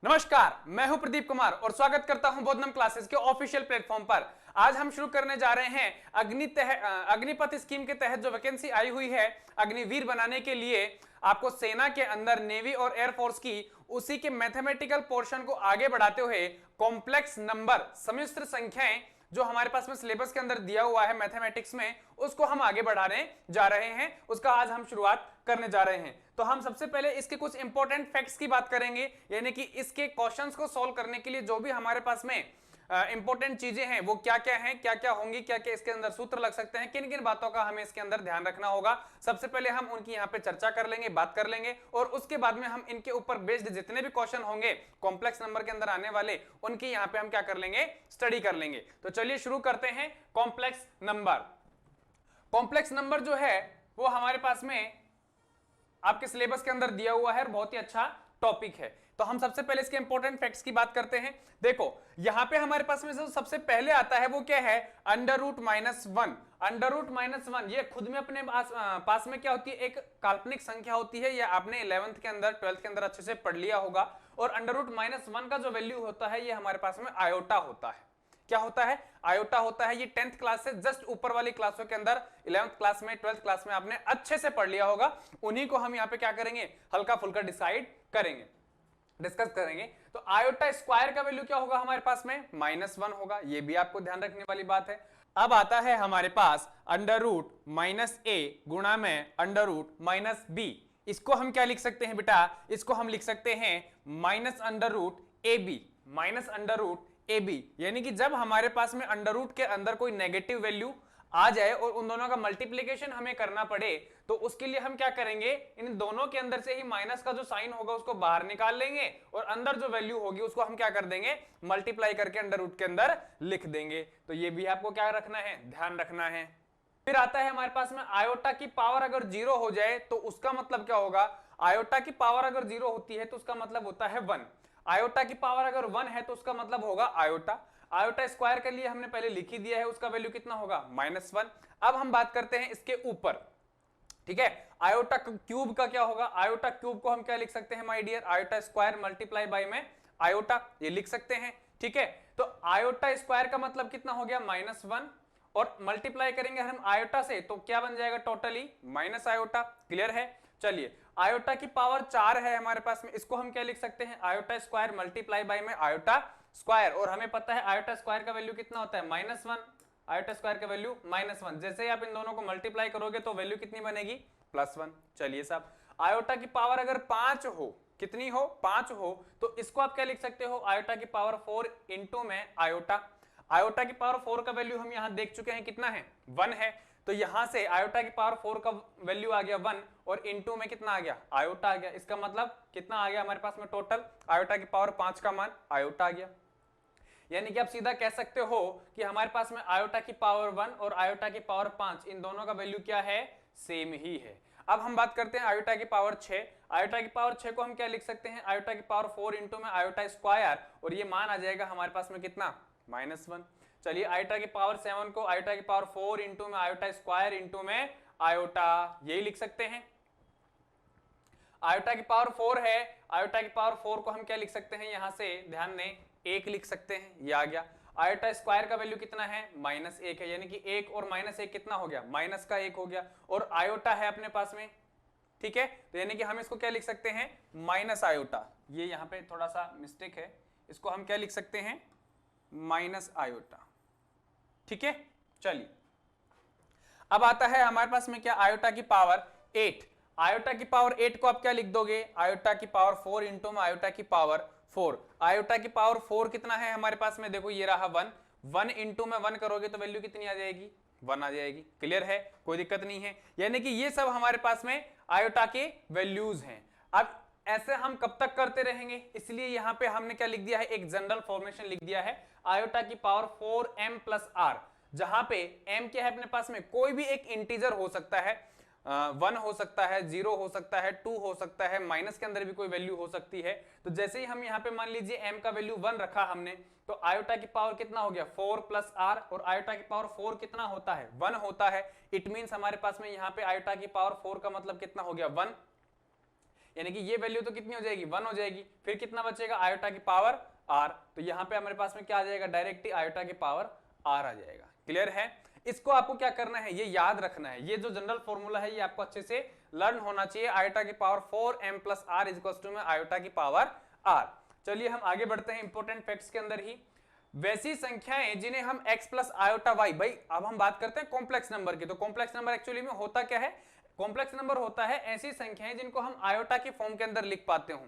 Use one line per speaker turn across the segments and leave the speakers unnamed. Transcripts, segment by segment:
नमस्कार, मैं हूं प्रदीप कुमार और स्वागत करता हूं बोधनम क्लासेस के ऑफिशियल प्लेटफॉर्म पर। आज हम शुरू करने जा रहे हैं अग्निपथ स्कीम के तहत जो वैकेंसी आई हुई है अग्निवीर बनाने के लिए। आपको सेना के अंदर नेवी और एयरफोर्स की उसी के मैथमेटिकल पोर्शन को आगे बढ़ाते हुए कॉम्प्लेक्स नंबर सम्मिश्र संख्याएं जो हमारे पास में सिलेबस के अंदर दिया हुआ है मैथमेटिक्स में, उसको हम आगे बढ़ाने जा रहे हैं। उसका आज हम शुरुआत करने जा रहे हैं। तो हम सबसे पहले इसके कुछ इंपॉर्टेंट फैक्ट्स की बात करेंगे, यानी कि इसके क्वेश्चंस को सॉल्व करने के लिए जो भी हमारे पास में इंपॉर्टेंट चीजें हैं वो क्या क्या हैं, क्या क्या होंगी, क्या क्या इसके अंदर सूत्र लग सकते हैं, किन किन बातों का हमें इसके अंदर ध्यान रखना होगा। सबसे पहले हम उनकी यहाँ पे चर्चा कर लेंगे, बात कर लेंगे, और उसके बाद में हम इनके ऊपर बेस्ड जितने भी क्वेश्चन होंगे कॉम्प्लेक्स नंबर के अंदर आने वाले, उनकी यहाँ पे हम क्या कर लेंगे, स्टडी कर लेंगे। तो चलिए शुरू करते हैं। कॉम्प्लेक्स नंबर, कॉम्प्लेक्स नंबर जो है वो हमारे पास में आपके सिलेबस के अंदर दिया हुआ है और बहुत ही अच्छा टॉपिक है। तो हम सबसे पहले इसके इंपॉर्टेंट फैक्ट्स की बात करते हैं। देखो यहां पे हमारे पास में जो सबसे पहले आता है वो क्या है, under root minus one. Under root minus one ये खुद में अपने पास में क्या होती है, एक काल्पनिक संख्या होती है। या आपने 11th के अंदर 12th के अंदर अच्छे से पढ़ लिया होगा। और अंडर रूट माइनस वन का जो वैल्यू होता है ये हमारे पास में आयोटा होता है। क्या होता है, आयोटा होता है। ये 10th क्लास से जस्ट ऊपर वाली क्लासों के अंदर 11th क्लास में 12th क्लास में आपने अच्छे से पढ़ लिया होगा। उन्हीं को हम यहाँ पे क्या करेंगे, हल्का फुल्का डिसाइड करेंगे, डिस्कस करेंगे। तो आयोटा स्क्वायर का वैल्यू क्या होगा हमारे पास में, -1 होगा। ये भी आपको ध्यान रखने वाली बात है। अब आता है हमारे पास अंडर रूट माइनस ए गुणा में अंडर रूट माइनस बी। इसको हम क्या लिख सकते हैं बेटा, इसको हम लिख सकते हैं minus under root A B, minus under root A B. यानी कि जब हमारे पास में अंडर रूट के अंदर कोई नेगेटिव वैल्यू आ जाए और उन दोनों का मल्टीप्लिकेशन हमें करना पड़े, तो उसके लिए हम क्या करेंगे, इन दोनों के अंदर से ही माइनस का जो साइन होगा उसको बाहर निकाल लेंगे और अंदर जो वैल्यू होगी उसको हम क्या कर देंगे, मल्टीप्लाई करके अंडर रूट के अंदर लिख देंगे। तो ये भी आपको क्या रखना है, ध्यान रखना है। फिर आता है हमारे पास में आयोटा की पावर अगर 0 हो जाए तो उसका मतलब क्या होगा, आयोटा की पावर अगर 0 होती है तो उसका मतलब होता है 1। आयोटा की पावर अगर 1 है तो उसका मतलब होगा आयोटा। आयोटा स्क्वायर के लिए हमने पहले लिख ही दिया है, उसका वैल्यू कितना होगा, -1। अब हम बात करते हैं इसके ऊपर, ठीक है। आयोटा क्यूब का क्या होगा, आयोटा क्यूब को हम क्या लिख सकते हैं my dear, iota square multiply by में आयोटा, ये लिख सकते हैं, ठीक है। तो आयोटा स्क्वायर का मतलब कितना हो गया, -1, और मल्टीप्लाई करेंगे हम आयोटा से तो क्या बन जाएगा, टोटली माइनस आयोटा। क्लियर है। चलिए आयोटा की पावर 4 है हमारे पास में, इसको हम क्या लिख सकते हैं, आयोटा स्क्वायर मल्टीप्लाई बाय में आयोटा स्क्वायर। और हमें पता है आयोटा स्क्वायर का वैल्यू कितना होता है, -1। आयोटा स्क्वायर का वैल्यू -1। जैसे ही आप इन दोनों को मल्टीप्लाई करोगे तो वैल्यू कितनी बनेगी, +1। चलिए साहब, आयोटा की पावर अगर 5 हो, कितनी हो, 5 हो, तो इसको आप क्या लिख सकते हो, आयोटा की पावर 4 इंटू में आयोटा। आयोटा की पावर 4 का वैल्यू हम यहां देख चुके हैं, कितना है, 1 है। तो यहां से आयोटा की पावर 4 का वैल्यू आ गया 1 और इंटू में कितना आ गया, आयोटा आ गया। इसका मतलब कितना आ गया हमारे पास में, टोटल आयोटा की पावर 5 का मान आयोटा आ गया। यानी कि आप सीधा कह सकते हो कि हमारे पास में आयोटा की पावर 1 और आयोटा की पावर 5 इन दोनों का वैल्यू क्या है, सेम ही है। अब हम बात करते हैं आयोटा की पावर 6। आयोटा की पावर 6 को हम क्या लिख सकते हैं, आयोटा की पावर 4 इंटू में आयोटा स्क्वायर, और ये मान आ जाएगा हमारे पास में कितना, -1। चलिए आयोटा की पावर 7 को आयोटा की पावर 4 इंटू में आयोटा स्क्वायर इंटू में आयोटा, यही लिख सकते हैं। आयोटा की पावर 4 है, आयोटा की पावर 4 को हम क्या लिख सकते हैं, यहां से ध्यान दें, 1 लिख सकते हैं, ये आ गया। आयोटा स्क्वायर का वैल्यू कितना है, -1 है, यानी कि 1 और -1 कितना हो गया, माइनस का 1 हो गया। और आयोटा है अपने पास में, ठीक है। तो यानी कि हम इसको क्या लिख सकते हैं, माइनस आयोटा। ये यहाँ पे थोड़ा सा मिस्टेक है, इसको हम क्या लिख सकते हैं, माइनस आयोटा, ठीक है। चलिए अब आता है हमारे पास में क्या, आयोटा की पावर 8। आयोटा की पावर 8 को आप क्या लिख दोगे, आयोटा की पावर 4 इंटू में आयोटा की पावर 4। आयोटा की पावर 4 कितना है हमारे पास में, देखो ये रहा 1। 1 इंटू में 1 करोगे तो वैल्यू कितनी आ जाएगी, 1 आ जाएगी। क्लियर है, कोई दिक्कत नहीं है। यानी कि ये सब हमारे पास में आयोटा के वैल्यूज हैं। अब ऐसे हम कब तक करते रहेंगे, इसलिए यहां पे हमने क्या लिख दिया है, एक जनरल फॉर्मेशन लिख दिया है, आयोटा की पावर 4m प्लस r, जहां पे m क्या है अपने पास में, कोई भी एक इंटीजर हो सकता है, 1 हो सकता है, 0 हो सकता है, 2 हो सकता है, माइनस के अंदर भी कोई वैल्यू हो सकती है। तो जैसे ही हम यहाँ पे मान लीजिए m का वैल्यू 1 रखा हमने, तो आयोटा की पावर कितना हो गया, 4 प्लस r, और आयोटा की पावर 4 कितना होता है, 1 होता है। इट मीन्स हमारे पास में यहाँ पे आयोटा की पावर 4 का मतलब कितना हो गया, 1। यानी कि ये वैल्यू तो कितनी हो जाएगी 1 हो जाएगी, फिर कितना बचेगा आयोटा की पावर r, तो यहाँ पे हमारे पास में क्या आ जाएगा डायरेक्ट आयोटा की पावर r आ जाएगा। क्लियर है? इसको आपको क्या करना है, ये याद रखना है, ये जो जनरल फॉर्मूला है ये आपको अच्छे से लर्न होना चाहिए। आयोटा की power 4m plus r equals to में आयोटा की पावर r। चलिए हम आगे बढ़ते हैं इंपॉर्टेंट फैक्ट्स के अंदर ही। वैसी संख्याएं जिन्हें हम x प्लस आयोटा वाई, भाई अब हम बात करते हैं कॉम्प्लेक्स नंबर की, तो कॉम्प्लेक्स नंबर एक्चुअली में होता क्या है, कॉम्प्लेक्स नंबर होता है ऐसी संख्याएं जिनको हम आयोटा के फॉर्म के अंदर लिख पाते हो,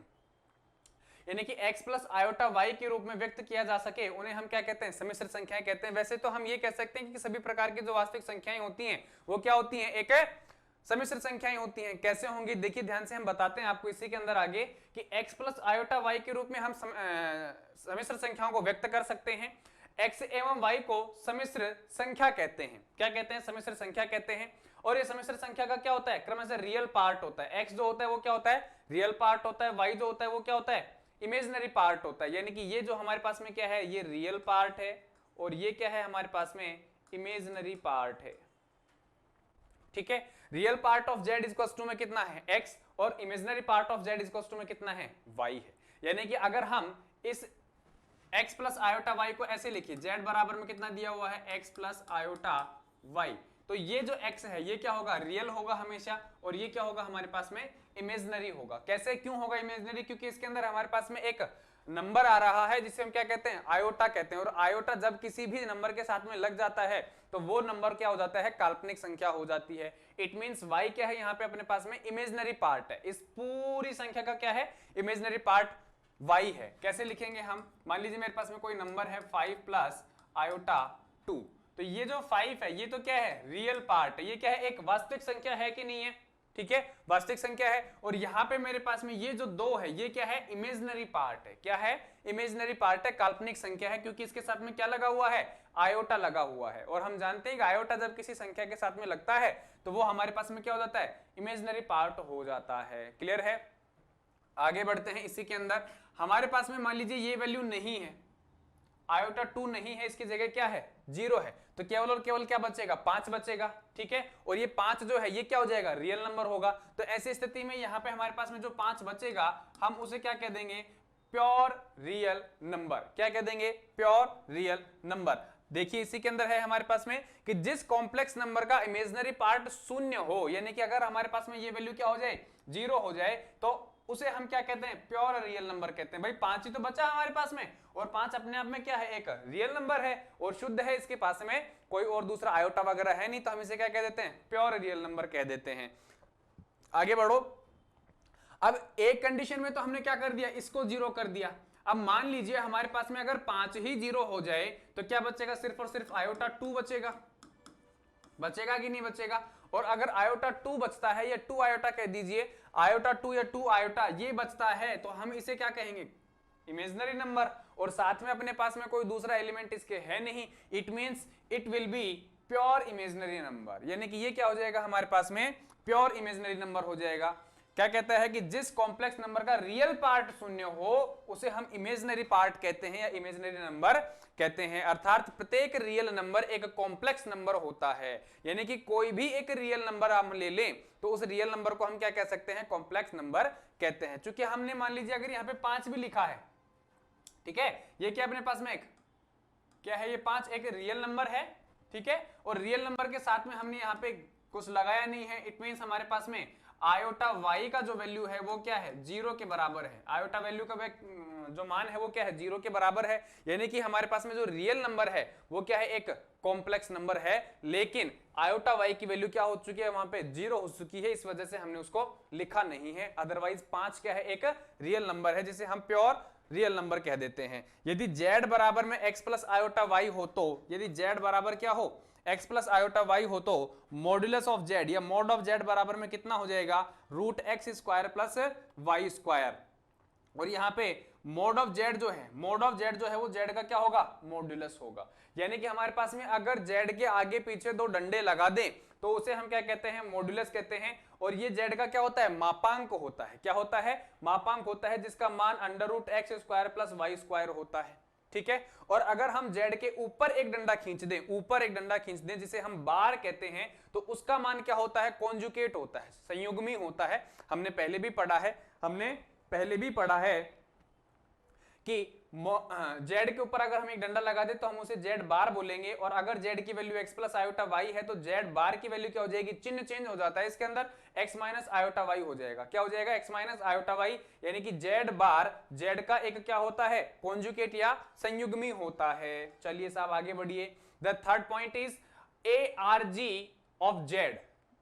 यानी कि x प्लस आयोटा y के रूप में व्यक्त किया जा सके, उन्हें हम क्या कहते हैं, सम्मिश्र संख्याएं कहते हैं। वैसे तो हम ये कह सकते हैं कि सभी प्रकार की जो वास्तविक संख्याएं होती हैं वो क्या होती हैं, एक सम्मिश्र संख्याएं होती हैं। कैसे होंगी देखिए ध्यान से हम बताते हैं आपको इसी के अंदर आगे कि x प्लस आयोटा y के रूप में हम सम्मिश्र संख्याओं को व्यक्त कर सकते हैं। x एवं y को सम्मिश्र संख्या कहते हैं। क्या कहते हैं, सम्मिश्र संख्या कहते हैं। और ये सम्मिश्र संख्या का क्या होता है, क्रमशः रियल पार्ट होता है। x जो होता है वो क्या होता है, रियल पार्ट होता है, y जो होता है वो क्या होता है, इमेजिनरी पार्ट होता है। यानी कि ये जो हमारे पास में क्या है, ये रियल पार्ट है और ये क्या है हमारे पास में इमेजिनरी पार्ट है। ठीक है, real part of z equals to में कितना है x और imaginary part of z equals to में कितना है y है। यानी कि अगर हम इस x प्लस आयोटा y को ऐसे लिखिए, z बराबर में कितना दिया हुआ है x प्लस आयोटा y, तो ये जो x है ये क्या होगा, रियल होगा हमेशा, और ये क्या होगा हमारे पास में इमेजिनरी होगा। कैसे, क्यों होगा इमेजिनरी, क्योंकि इसके अंदर हमारे पास में एक नंबर आ रहा है जिसे हम क्या कहते हैं, आयोटा कहते हैं। और आयोटा जब किसी भी नंबर के साथ में लग जाता है तो वो नंबर क्या हो जाता है, काल्पनिक संख्या हो जाती है। इट मींस y क्या है यहाँ पे अपने पास में इमेजिनरी पार्ट है, इस पूरी संख्या का क्या है, इमेजिनरी पार्ट y है। कैसे लिखेंगे हम, मान लीजिए मेरे पास में कोई नंबर है 5 प्लस आयोटा 2, तो ये जो 5 है ये तो क्या है, रियल पार्ट है, ये क्या है, एक वास्तविक संख्या है कि नहीं है, ठीक है, वास्तविक संख्या है। और यहाँ पे मेरे पास में ये जो 2 है ये क्या है, इमेजिनरी पार्ट है। क्या है, इमेजिनरी पार्ट है, काल्पनिक संख्या है, क्योंकि इसके साथ में क्या लगा हुआ है, आयोटा लगा हुआ है। और हम जानते हैं कि आयोटा जब किसी संख्या के साथ में लगता है तो वो हमारे पास में क्या हो जाता है, इमेजिनरी पार्ट हो जाता है। क्लियर है? आगे बढ़ते हैं। इसी के अंदर हमारे पास में मान लीजिए ये वैल्यू नहीं है, आयोटा 2 नहीं है, इसकी जगह क्या है, 0 है, तो केवल और केवल क्या बचेगा, 5 बचेगा। ठीक है, और ये 5 जो है ये क्या हो जाएगा, रियल नंबर होगा। तो ऐसी स्थिति में यहाँ पे हमारे पास में जो 5 बचेगा हम उसे क्या कह देंगे, प्योर रियल नंबर। क्या कह देंगे, प्योर रियल नंबर। देखिए इसी के अंदर है हमारे पास में कि जिस कॉम्प्लेक्स नंबर का इमेजिनरी पार्ट 0 हो, यानी कि अगर हमारे पास में ये वैल्यू क्या हो जाए, 0 हो जाए, तो उसे हम क्या कहते हैं, प्योर रियल नंबर कहते हैं। भाई 5 ही तो बचा हमारे पास में, और 5 अपने आप में क्या है, एक रियल नंबर है और शुद्ध है, इसके पास में कोई और दूसरा आयोटा वगैरह है नहीं, तो हम इसे क्या कह देते हैं, प्योर रियल नंबर कह देते हैं। आगे बढ़ो। अब एक कंडीशन में तो हमने क्या कर दिया, इसको 0 कर दिया। अब मान लीजिए हमारे पास में अगर 5 ही 0 हो जाए तो क्या बचेगा, सिर्फ और सिर्फ आयोटा 2 बचेगा। बचेगा कि नहीं बचेगा? और अगर आयोटा 2 बचता है, या 2 आयोटा कह दीजिए, आयोटा 2 या 2 आयोटा ये बचता है, तो हम इसे क्या कहेंगे, इमेजिनरी नंबर। और साथ में अपने पास में कोई दूसरा एलिमेंट इसके है नहीं, it means it will be pure imaginary number. यानी कि ये क्या हो जाएगा हमारे पास में, प्योर इमेजिनरी नंबर हो जाएगा। क्या कहता है कि जिस कॉम्प्लेक्स नंबर का रियल पार्ट 0 हो उसे हम इमेजिनरी पार्ट कहते हैं या इमेजिनरी नंबर कहते हैं। अर्थात प्रत्येक रियल नंबर एक कॉम्प्लेक्स नंबर होता है। यानी कि कोई भी एक रियल नंबर हम ले लें तो उस रियल नंबर को हम क्या कह सकते हैं, कॉम्प्लेक्स नंबर कहते हैं। चूंकि हमने मान लीजिए अगर यहाँ पे 5 भी लिखा है, ठीक है, ये क्या अपने पास में एक क्या है, ये 5 एक रियल नंबर है, ठीक है, और रियल नंबर के साथ में हमने यहाँ पे कुछ लगाया नहीं है। इट मींस हमारे पास में आयोटा y का जो वैल्यू है वो क्या है, 0 के बराबर है। आयोटा वैल्यू का जो मान है वो क्या है, 0 के बराबर है। यानी कि हमारे पास में जो रियल नंबर है वो क्या है, एक कॉम्प्लेक्स नंबर है। लेकिन आयोटा y की वैल्यू क्या हो चुकी है, वहां पे 0 हो चुकी है, इस वजह से हमने उसको लिखा नहीं है। अदरवाइज 5 क्या है, एक रियल नंबर है जिसे हम प्योर रियल नंबर कह देते हैं। यदि z बराबर में x प्लस आयोटा y हो, तो यदि z बराबर क्या हो, x प्लस आयोटा y हो, तो मॉड्यूलस ऑफ z या मॉड ऑफ z बराबर में कितना हो जाएगा, root X square plus Y square. और यहाँ पे मॉड ऑफ z जो है, मॉड ऑफ z जो है वो z का क्या होगा, मॉड्यूलस होगा। यानी कि हमारे पास में अगर z के आगे पीछे 2 डंडे लगा दें तो उसे हम क्या कहते हैं, मॉड्यूलस कहते हैं। और ये z का क्या होता है, मापांक होता है। क्या होता है, मापांक होता है, जिसका मान under root X square plus Y square होता है। ठीक है, और अगर हम z के ऊपर एक डंडा खींच दें, ऊपर एक डंडा खींच दें जिसे हम बार कहते हैं, तो उसका मान क्या होता है, कॉन्जुगेट होता है, संयुग्मी होता है। हमने पहले भी पढ़ा है, हमने पहले भी पढ़ा है कि जेड के ऊपर अगर हम एक डंडा लगा दे तो हम उसे जेड बार बोलेंगे, और अगर जेड की value X plus iota Y है तो जेड बार की वैल्यू क्या हो जाएगी, चिन्ह चेंज हो जाता है इसके अंदर, एक्स माइनस आयोटा वाई हो जाएगा। क्या हो जाएगा, एक्स माइनस आयोटा वाई, यानी कि जेड बार जेड का एक क्या होता है, कॉन्जुगेट या संयुग्मी होता है। चलिए साहब आगे बढ़िए। The third point is a R G of Z,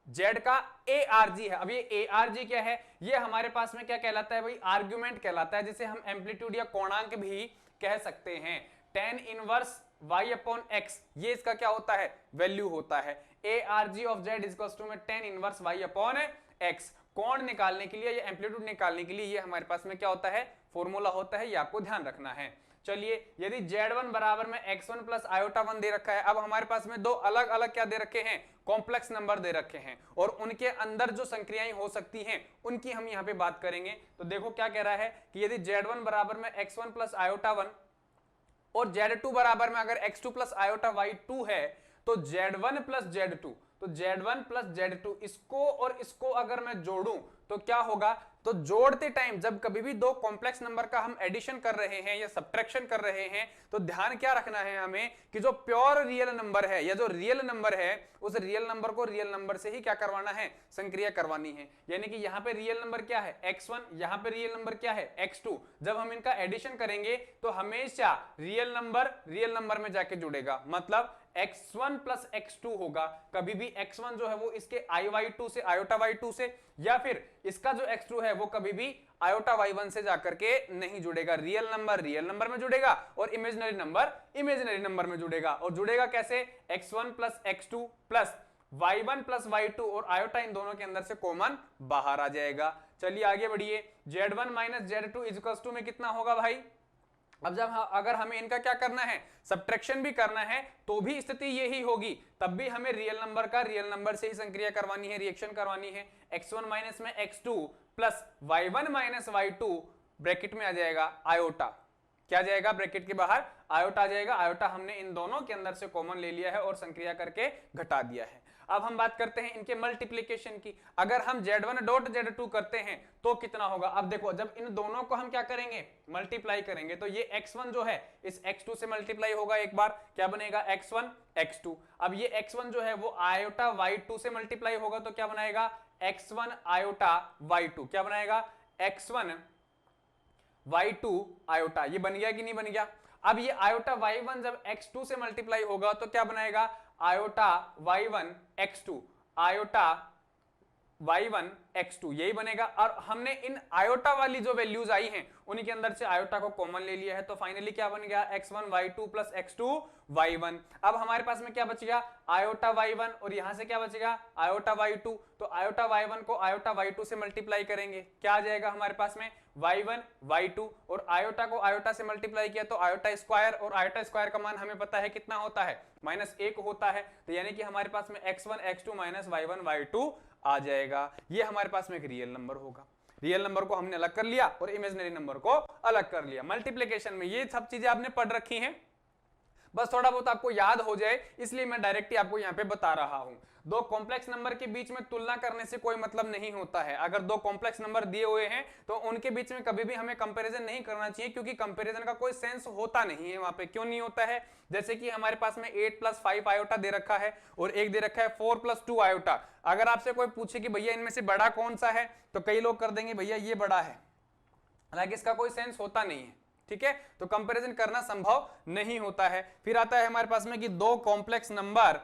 Z का ए आर जी है। अब ये ए आर जी क्या है, ये हमारे पास में क्या कहलाता है भाई, आर्ग्यूमेंट कहलाता है, जिसे हम एम्पलीट्यूड या कोणांक भी कह सकते हैं। tan inverse y upon x, ये इसका क्या होता है, वैल्यू होता है। A R G of Z equals to में tan inverse y upon x। कोण निकालने के लिए या एम्पलीट्यूड निकालने के लिए ये हमारे पास में क्या होता है, फॉर्मूला होता है, ये आपको ध्यान रखना है। चलिए, यदि Z1 बराबर में x1 प्लस आयोटा 1 दे रखा है, अब हमारे पास में दो अलग अलग क्या दे रखे हैं, कॉम्प्लेक्स नंबर दे रखे हैं, और उनके अंदर जो संक्रियाएं हो सकती हैं उनकी हम यहाँ पे बात करेंगे। तो देखो क्या कह रहा है कि यदि Z1 बराबर में x1 प्लस आयोटा 1 और Z2 बराबर में अगर x2 प्लस आयोटा y2 है तो Z1 प्लस Z2, तो Z1 प्लस Z2 इसको और इसको अगर मैं जोड़ूं तो क्या होगा, तो जोड़ते टाइम जब कभी भी दो कॉम्प्लेक्स नंबर का हम एडिशन कर रहे हैं या सब्ट्रैक्शन कर रहे हैं तो ध्यान क्या रखना है हमें कि जो प्योर रियल नंबर है या जो रियल नंबर है उस रियल नंबर को रियल नंबर से ही क्या करवाना है, संक्रिया करवानी है। यानी कि यहाँ पे रियल नंबर क्या है, x1, यहाँ पे रियल नंबर क्या है, x2। जब हम इनका एडिशन करेंगे तो हमेशा रियल नंबर में जाके जुड़ेगा, मतलब x1 प्लस x2 होगा। कभी भी x1 जो है वो इसके iy2 से आयोटा y2 से, या फिर इसका जो x2 है वो कभी भी आयोटा y1 से जाकर के नहीं जुड़ेगा। रियल नंबर में जुड़ेगा और इमेजिनरी नंबर में जुड़ेगा। और जुड़ेगा कैसे, x1 plus x2 plus y1 plus y2, और आयोटा इन दोनों के अंदर से कॉमन बाहर आ जाएगा। चलिए आगे बढ़िए। z1 minus z2 equals to में कितना होगा भाई, अब जब अगर हमें इनका क्या करना है, सब्ट्रैक्शन भी करना है तो भी स्थिति यही होगी, तब भी हमें रियल नंबर का रियल नंबर से ही संक्रिया करवानी है, रिएक्शन करवानी है। x1 माइनस में x2 plus y1 minus y2 bracket में आ जाएगा आयोटा, क्या जाएगा, ब्रैकेट के बाहर आयोटा आ जाएगा। आयोटा हमने इन दोनों के अंदर से कॉमन ले लिया है और संक्रिया करके घटा दिया है। अब हम बात करते हैं इनके मल्टीप्लिकेशन की। अगर हम z1 डॉट z2 करते हैं तो कितना होगा, अब देखो जब इन दोनों को हम क्या करेंगे, मल्टीप्लाई करेंगे, तो ये x1 जो है इस x2 से मल्टीप्लाई होगा एक बार, क्या बनेगा x1 x2। अब ये x1 जो है वो आयोटा y2 से मल्टीप्लाई होगा तो क्या बनाएगा, x1 आयोटा y2, क्या बनाएगा, x1 y2 आयोटा। ये बन गया कि नहीं बन गया। अब ये आयोटा y1 जब x2 से मल्टीप्लाई होगा तो क्या बनाएगा, iota y1 x2, iota y1 x2, यही बनेगा। और हमने इन आयोटा वाली जो वैल्यूज आई हैं उन्हीं के अंदर से आयोटा को कॉमन ले लिया है, तो फाइनली क्या बन गया, x1 y2 plus x2 y1। अब हमारे पास में क्या बचेगा, आयोटा y1, और यहां से क्या बचेगा, आयोटा y2। तो आयोटा y1 को आयोटा y2 से मल्टीप्लाई करेंगे, क्या आ जाएगा हमारे पास में, y1 y2, और आयोटा को आयोटा से मल्टीप्लाई किया तो आयोटा स्क्वायर, और आयोटा स्क्वायर का मान हमें पता है कितना होता है, -1 होता है। तो यानी कि हमारे पास में x1 x2 minus y1 y2 आ जाएगा। ये हमारे पास में एक रियल नंबर होगा। रियल नंबर को हमने अलग कर लिया और इमेजिनरी नंबर को अलग कर लिया। मल्टीप्लिकेशन में ये सब चीजें आपने पढ़ रखी हैं, बस थोड़ा बहुत आपको याद हो जाए इसलिए मैं डायरेक्टली आपको यहाँ पे बता रहा हूं। दो कॉम्प्लेक्स नंबर के बीच में तुलना करने से कोई मतलब नहीं होता है। अगर दो कॉम्प्लेक्स नंबर दिए हुए हैं तो उनके बीच में कभी भी हमें कंपैरिजन नहीं करना चाहिए, क्योंकि कंपैरिजन का कोई सेंस होता नहीं है वहां पे। क्यों नहीं होता है, जैसे कि हमारे पास में 8 प्लस 5 आयोटा दे रखा है और एक दे रखा है 4 प्लस 2 आयोटा। अगर आपसे कोई पूछे कि भैया इनमें से बड़ा कौन सा है तो कई लोग कर देंगे भैया ये बड़ा है, हालांकि इसका कोई सेंस होता नहीं है। ठीक है, तो कंपैरिजन करना संभव नहीं होता है। फिर आता है हमारे पास में कि दो कॉम्प्लेक्स नंबर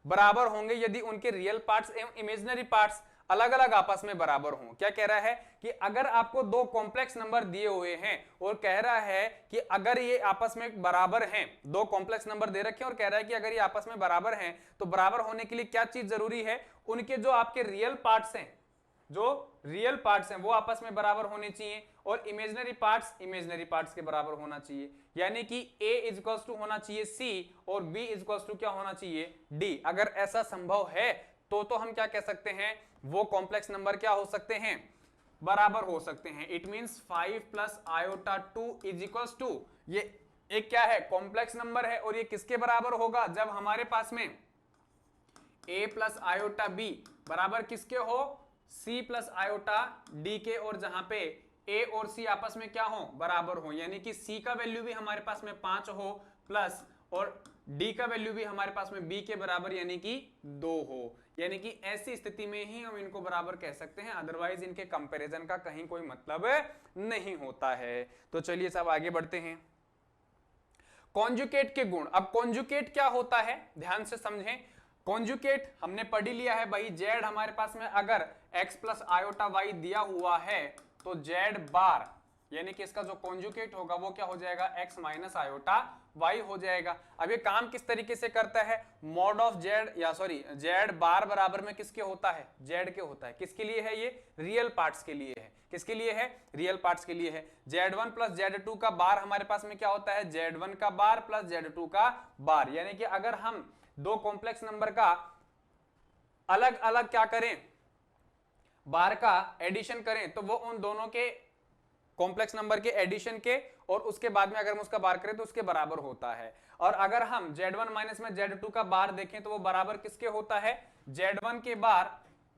बराबर होंगे यदि उनके रियल पार्ट्स एवं इमेजिनरी पार्ट्स अलग अलग आपस में बराबर हों। क्या कह रहा है कि अगर आपको दो कॉम्प्लेक्स नंबर दिए हुए हैं और कह रहा है कि अगर ये आपस में बराबर हैं, दो कॉम्प्लेक्स नंबर दे रखे हैं और कह रहा है कि अगर ये आपस में बराबर हैं तो बराबर होने के लिए क्या चीज जरूरी है, उनके जो आपके रियल पार्ट्स हैं, जो रियल पार्ट्स हैं वो आपस में बराबर होने चाहिए, और इमेजिनरी पार्ट्स के बराबर होना चाहिए। यानी कि a इक्वल्स टू होना चाहिए c और b इक्वल्स टू क्या होना चाहिए d। अगर ऐसा संभव है तो हम क्या कह सकते हैं, वो कॉम्प्लेक्स नंबर क्या हो सकते हैं, बराबर हो सकते हैं। It means 5 plus iota 2 is equals to, ये एक क्या है, कॉम्प्लेक्स नंबर है, और ये किसके बराबर होगा, जब हमारे पास में a प्लस आयोटा b बराबर किसके हो, c प्लस आयोटा d के, और जहां पे a और c आपस में क्या हो, बराबर हो, यानी कि c का वैल्यू भी हमारे पास में 5 हो प्लस और d का वैल्यू भी हमारे पास में b के बराबर यानी कि 2 हो, यानी कि ऐसी स्थिति में ही हम इनको बराबर कह सकते हैं, अदरवाइज इनके कंपैरिजन का कहीं कोई मतलब नहीं होता है। तो चलिए सब आगे बढ़ते हैं। कॉन्जुगेट के गुण। अब कॉन्जुगेट क्या होता है ध्यान से समझें। कॉन्जुगेट हमने पढ़ ही लिया है भाई, जेड हमारे पास में अगर x प्लस आयोटा वाई दिया हुआ है तो जेड बार यानी कि इसका जो कॉन्जुगेट होगा वो क्या हो जाएगा, x माइनस आयोटा y हो जाएगा। अब ये काम किस तरीके से करता है, मॉड ऑफ जेड या सॉरी जेड बार बराबर में किसके होता है, जेड के होता है। किसके लिए है ये, रियल पार्ट्स के लिए है। किसके लिए है, रियल पार्ट्स के लिए है। z1 प्लस z2 का बार हमारे पास में क्या होता है, z1 का बार प्लस z2 का बार, यानी कि अगर हम दो कॉम्प्लेक्स नंबर का अलग अलग क्या करें, बार का एडिशन करें तो वो उन दोनों के कॉम्प्लेक्स नंबर के एडिशन के और उसके बाद में अगर हम उसका बार करें तो उसके बराबर होता है। और अगर हम z1 माइनस में z2 का बार देखें तो वो बराबर किसके होता है, z1 के बार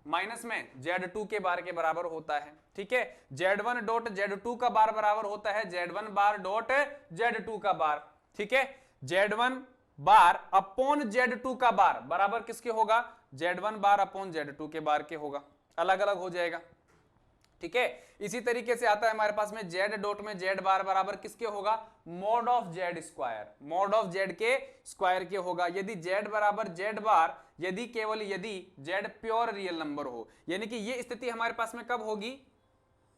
माइनस में z2 के बार के बराबर होता है। ठीक है, z1 डॉट z2 का बार बराबर होता है z1 बार डॉट z2 का बार। ठीक है, z1 बार अपॉन z2 का बार बराबर किसके होगा, z1 बार अपॉन z2 के बार के होगा, अलग अलग हो जाएगा। ठीक है, इसी तरीके से आता है हमारे पास में z डॉट में z बार बराबर किसके होगा, mod of z square, mod of z के स्क्वायर के होगा। यदि z बराबर z बार, यदि केवल यदि z प्योर रियल नंबर हो, यानी कि ये स्थिति हमारे पास में कब होगी,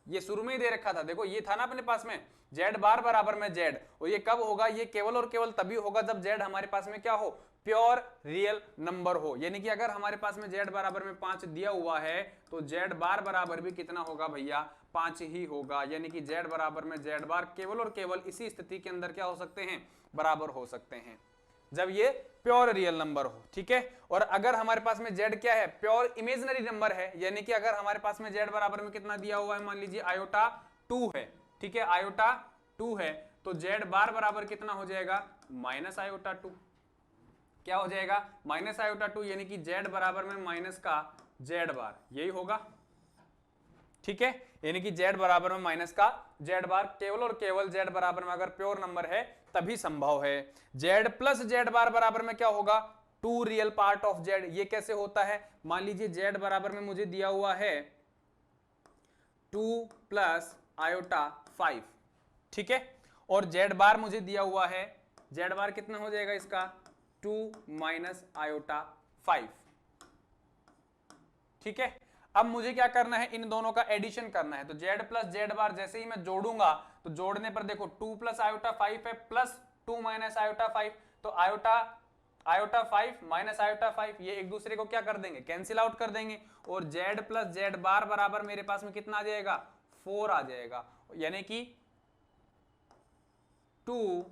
ये शुरू में ही दे रखा था, देखो ये था ना अपने पास में z बार बराबर में z, और ये कब होगा, ये केवल और केवल तभी होगा जब z हमारे पास में क्या हो, प्योर रियल नंबर हो। यानी कि अगर हमारे पास में z बराबर में 5 दिया हुआ है तो z बार बराबर भी कितना होगा भैया, 5 ही होगा। यानी कि z बराबर में z बार केवल और केवल इसी स्थिति के अंदर क्या हो सकते हैं, बराबर हो सकते हैं, जब ये प्योर रियल नंबर हो। ठीक है, और अगर हमारे पास में z क्या है, प्योर इमेजिनरी नंबर है, यानी कि अगर हमारे पास में z बराबर में कितना दिया हुआ है, मान लीजिए आयोटा 2 है। ठीक है, आयोटा 2 है तो z बार बराबर कितना हो जाएगा, माइनस आयोटा 2। क्या हो जाएगा, माइनस आयोटा 2, यानी कि z बराबर में माइनस का z बार, यही होगा। ठीक है, यानी कि z बराबर में माइनस का z बार केवल और केवल z बराबर में अगर प्योर नंबर है तभी संभव है। z प्लस z बार बराबर में क्या होगा, 2 रियल पार्ट ऑफ z। ये कैसे होता है, मान लीजिए z बराबर में मुझे दिया हुआ है 2 प्लस आयोटा 5। ठीक है, और z बार मुझे दिया हुआ है, z बार कितना हो जाएगा इसका, 2 माइनस आयोटा 5। ठीक है, अब मुझे क्या करना है, इन दोनों का एडिशन करना है। तो z प्लस z बार जैसे ही मैं जोड़ूंगा तो जोड़ने पर देखो 2 प्लस आयोटा 5 है प्लस 2 माइनस आयोटा 5, तो आयोटा 5 माइनस आयोटा 5 ये एक दूसरे को क्या कर देंगे, कैंसिल आउट कर देंगे, और z प्लस z बार बराबर मेरे पास में कितना आ जाएगा, 4 आ जाएगा। यानी कि 2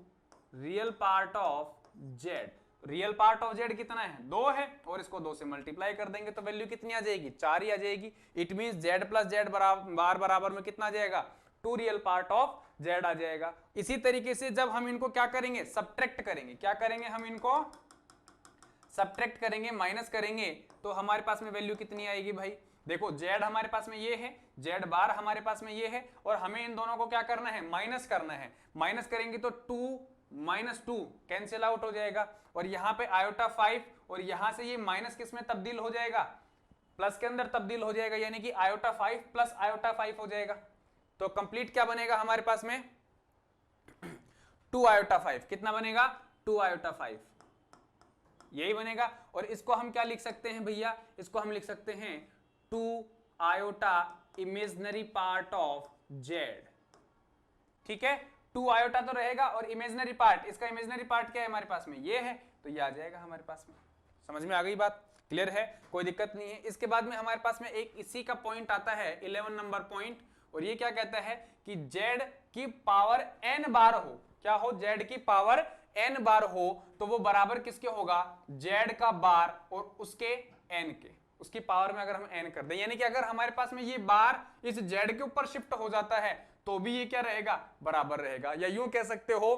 real part of z, real part of z कितना है, 2 है, और इसको 2 से मल्टीप्लाई कर देंगे तो वैल्यू कितनी आ जाएगी, 4 ही आ जाएगी। It means z plus z बार बराबर में कितना आ जाएगा, 2 रियल पार्ट ऑफ z आ जाएगा। इसी तरीके से जब हम इनको क्या करेंगे, सब्ट्रैक्ट करेंगे, क्या करेंगे, हम इनको सब्ट्रैक्ट करेंगे, माइनस करेंगे, तो हमारे पास में वैल्यू कितनी आएगी भाई, देखो z हमारे पास में ये है, z बार हमारे पास में ये है, और हमें इन दोनों को क्या करना है, माइनस करना है। माइनस करेंगे तो 2 माइनस 2 कैंसिल आउट हो जाएगा, और यहाँ पे आयोटा 5, और यहां से ये माइनस किस में तब्दील हो जाएगा, प्लस के अंदर तब्दील हो जाएगा, यानी कि आयोटा 5 प्लस आयोटा 5 हो जाएगा। तो कंप्लीट क्या बनेगा हमारे पास में, 2 आयोटा 5, कितना बनेगा, 2 आयोटा 5, यही बनेगा। और इसको हम क्या लिख सकते हैं भैया, इसको हम लिख सकते हैं 2 iota imaginary part of z। ठीक है, 2 आयोटा तो रहेगा, और इमेजिनरी पार्ट, इसका इमेजिनरी पार्ट क्या है हमारे पास में, ये है, तो ये आ जाएगा हमारे पास में। समझ में आ गई बात, क्लियर है, कोई दिक्कत नहीं है। इसके बाद में हमारे पास में एक इसी का पॉइंट आता है 11 नंबर पॉइंट, और ये क्या कहता है कि z की पावर n बार हो, क्या हो, z की पावर n बार हो, तो वो बराबर किसके होगा, z का बार और उसके n के, उसकी पावर में अगर हम n कर दें, यानी कि अगर हमारे पास में ये बार इस z के ऊपर शिफ्ट हो जाता है तो भी ये क्या रहेगा, बराबर रहेगा। या यूं कह सकते हो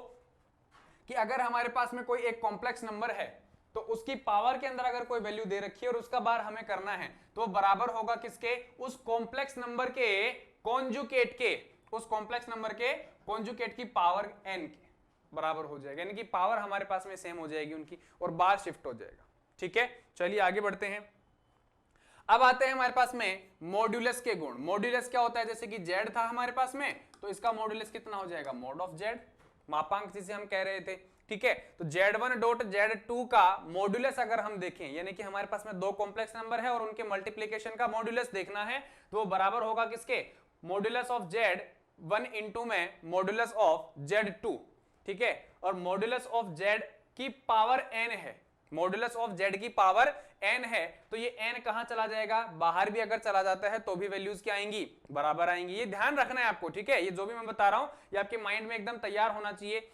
कि अगर हमारे पास में कोई एक कॉम्प्लेक्स नंबर है, तो उसकी पावर के अंदर अगर कोई वैल्यू दे रखी है और उसका बार हमें करना है तो वो बराबर होगा किसके, उस कॉम्प्लेक्स नंबर के कॉन्जुगेट के, उस कॉम्प्लेक्स नंबर के कॉन्जुगेट की पावर n के बराबर हो जाएगा, यानी कि पावर हमारे पास में सेम हो जाएगी उनकी और बार शिफ्ट हो जाएगा। ठीक है, चलिए आगे बढ़ते हैं। अब आते हैं हमारे पास में मॉड्यूलस के गुण। मॉड्यूलस क्या होता है, जैसे कि z था हमारे पास में, तो इसका मॉड्यूलस कितना हो जाएगा, मॉड ऑफ z, मापांक जिसे हम कह रहे थे। ठीक है, तो z1 डॉट z2 का मॉड्यूलस अगर हम देखें, यानी कि हमारे पास में दो कॉम्प्लेक्स नंबर है और उनके मल्टीप्लिकेशन का मॉड्यूलस देखना है, तो वो बराबर होगा किसके, मॉड्यूलस ऑफ z1 इंटू में मॉड्यूलस ऑफ z2। ठीक है, और मॉड्यूलस ऑफ z की पावर n है, मॉड्यूलस ऑफ z की पावर n है, तो ये n कहां चला जाएगा, बाहर भी अगर चला जाता है तो भी वैल्यूज क्या आएंगी, बराबर आएंगी। ये ध्यान रखना है आपको। ठीक है, ये जो भी मैं बता रहा हूं ये आपके माइंड में एकदम तैयार होना चाहिए।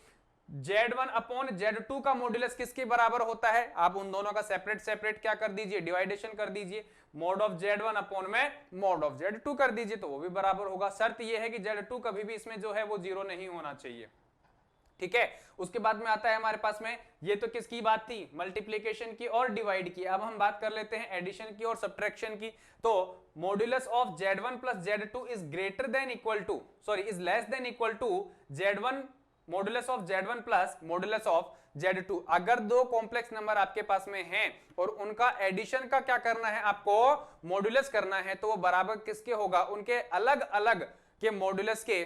z1 अपॉन z2 का मॉड्यूलस किसके बराबर होता है, आप उन दोनों का सेपरेट सेपरेट क्या कर दीजिए, डिवाइडेशन कर दीजिए, मॉड ऑफ z1 अपॉन में मॉड ऑफ z2 कर दीजिए, तो वो भी बराबर होगा। शर्त ये है कि z2 कभी भी इसमें जो है वो जीरो नहीं होना चाहिए। ठीक है, उसके बाद में आता है हमारे पास में, ये तो किसकी बात थी, मल्टीप्लिकेशन की और डिवाइड की। अब हम बात कर लेते हैं एडिशन की और सब्ट्रैक्शन की। तो modulus of z1 plus z2 is greater than equal to, sorry is less than equal to z1 modulus of z1 plus modulus of z2। अगर दो कॉम्प्लेक्स नंबर आपके पास में हैं और उनका एडिशन का क्या करना है, आपको मॉड्यूलस करना है, तो वो बराबर किसके होगा, उनके अलग अलग के मॉड्यूलस के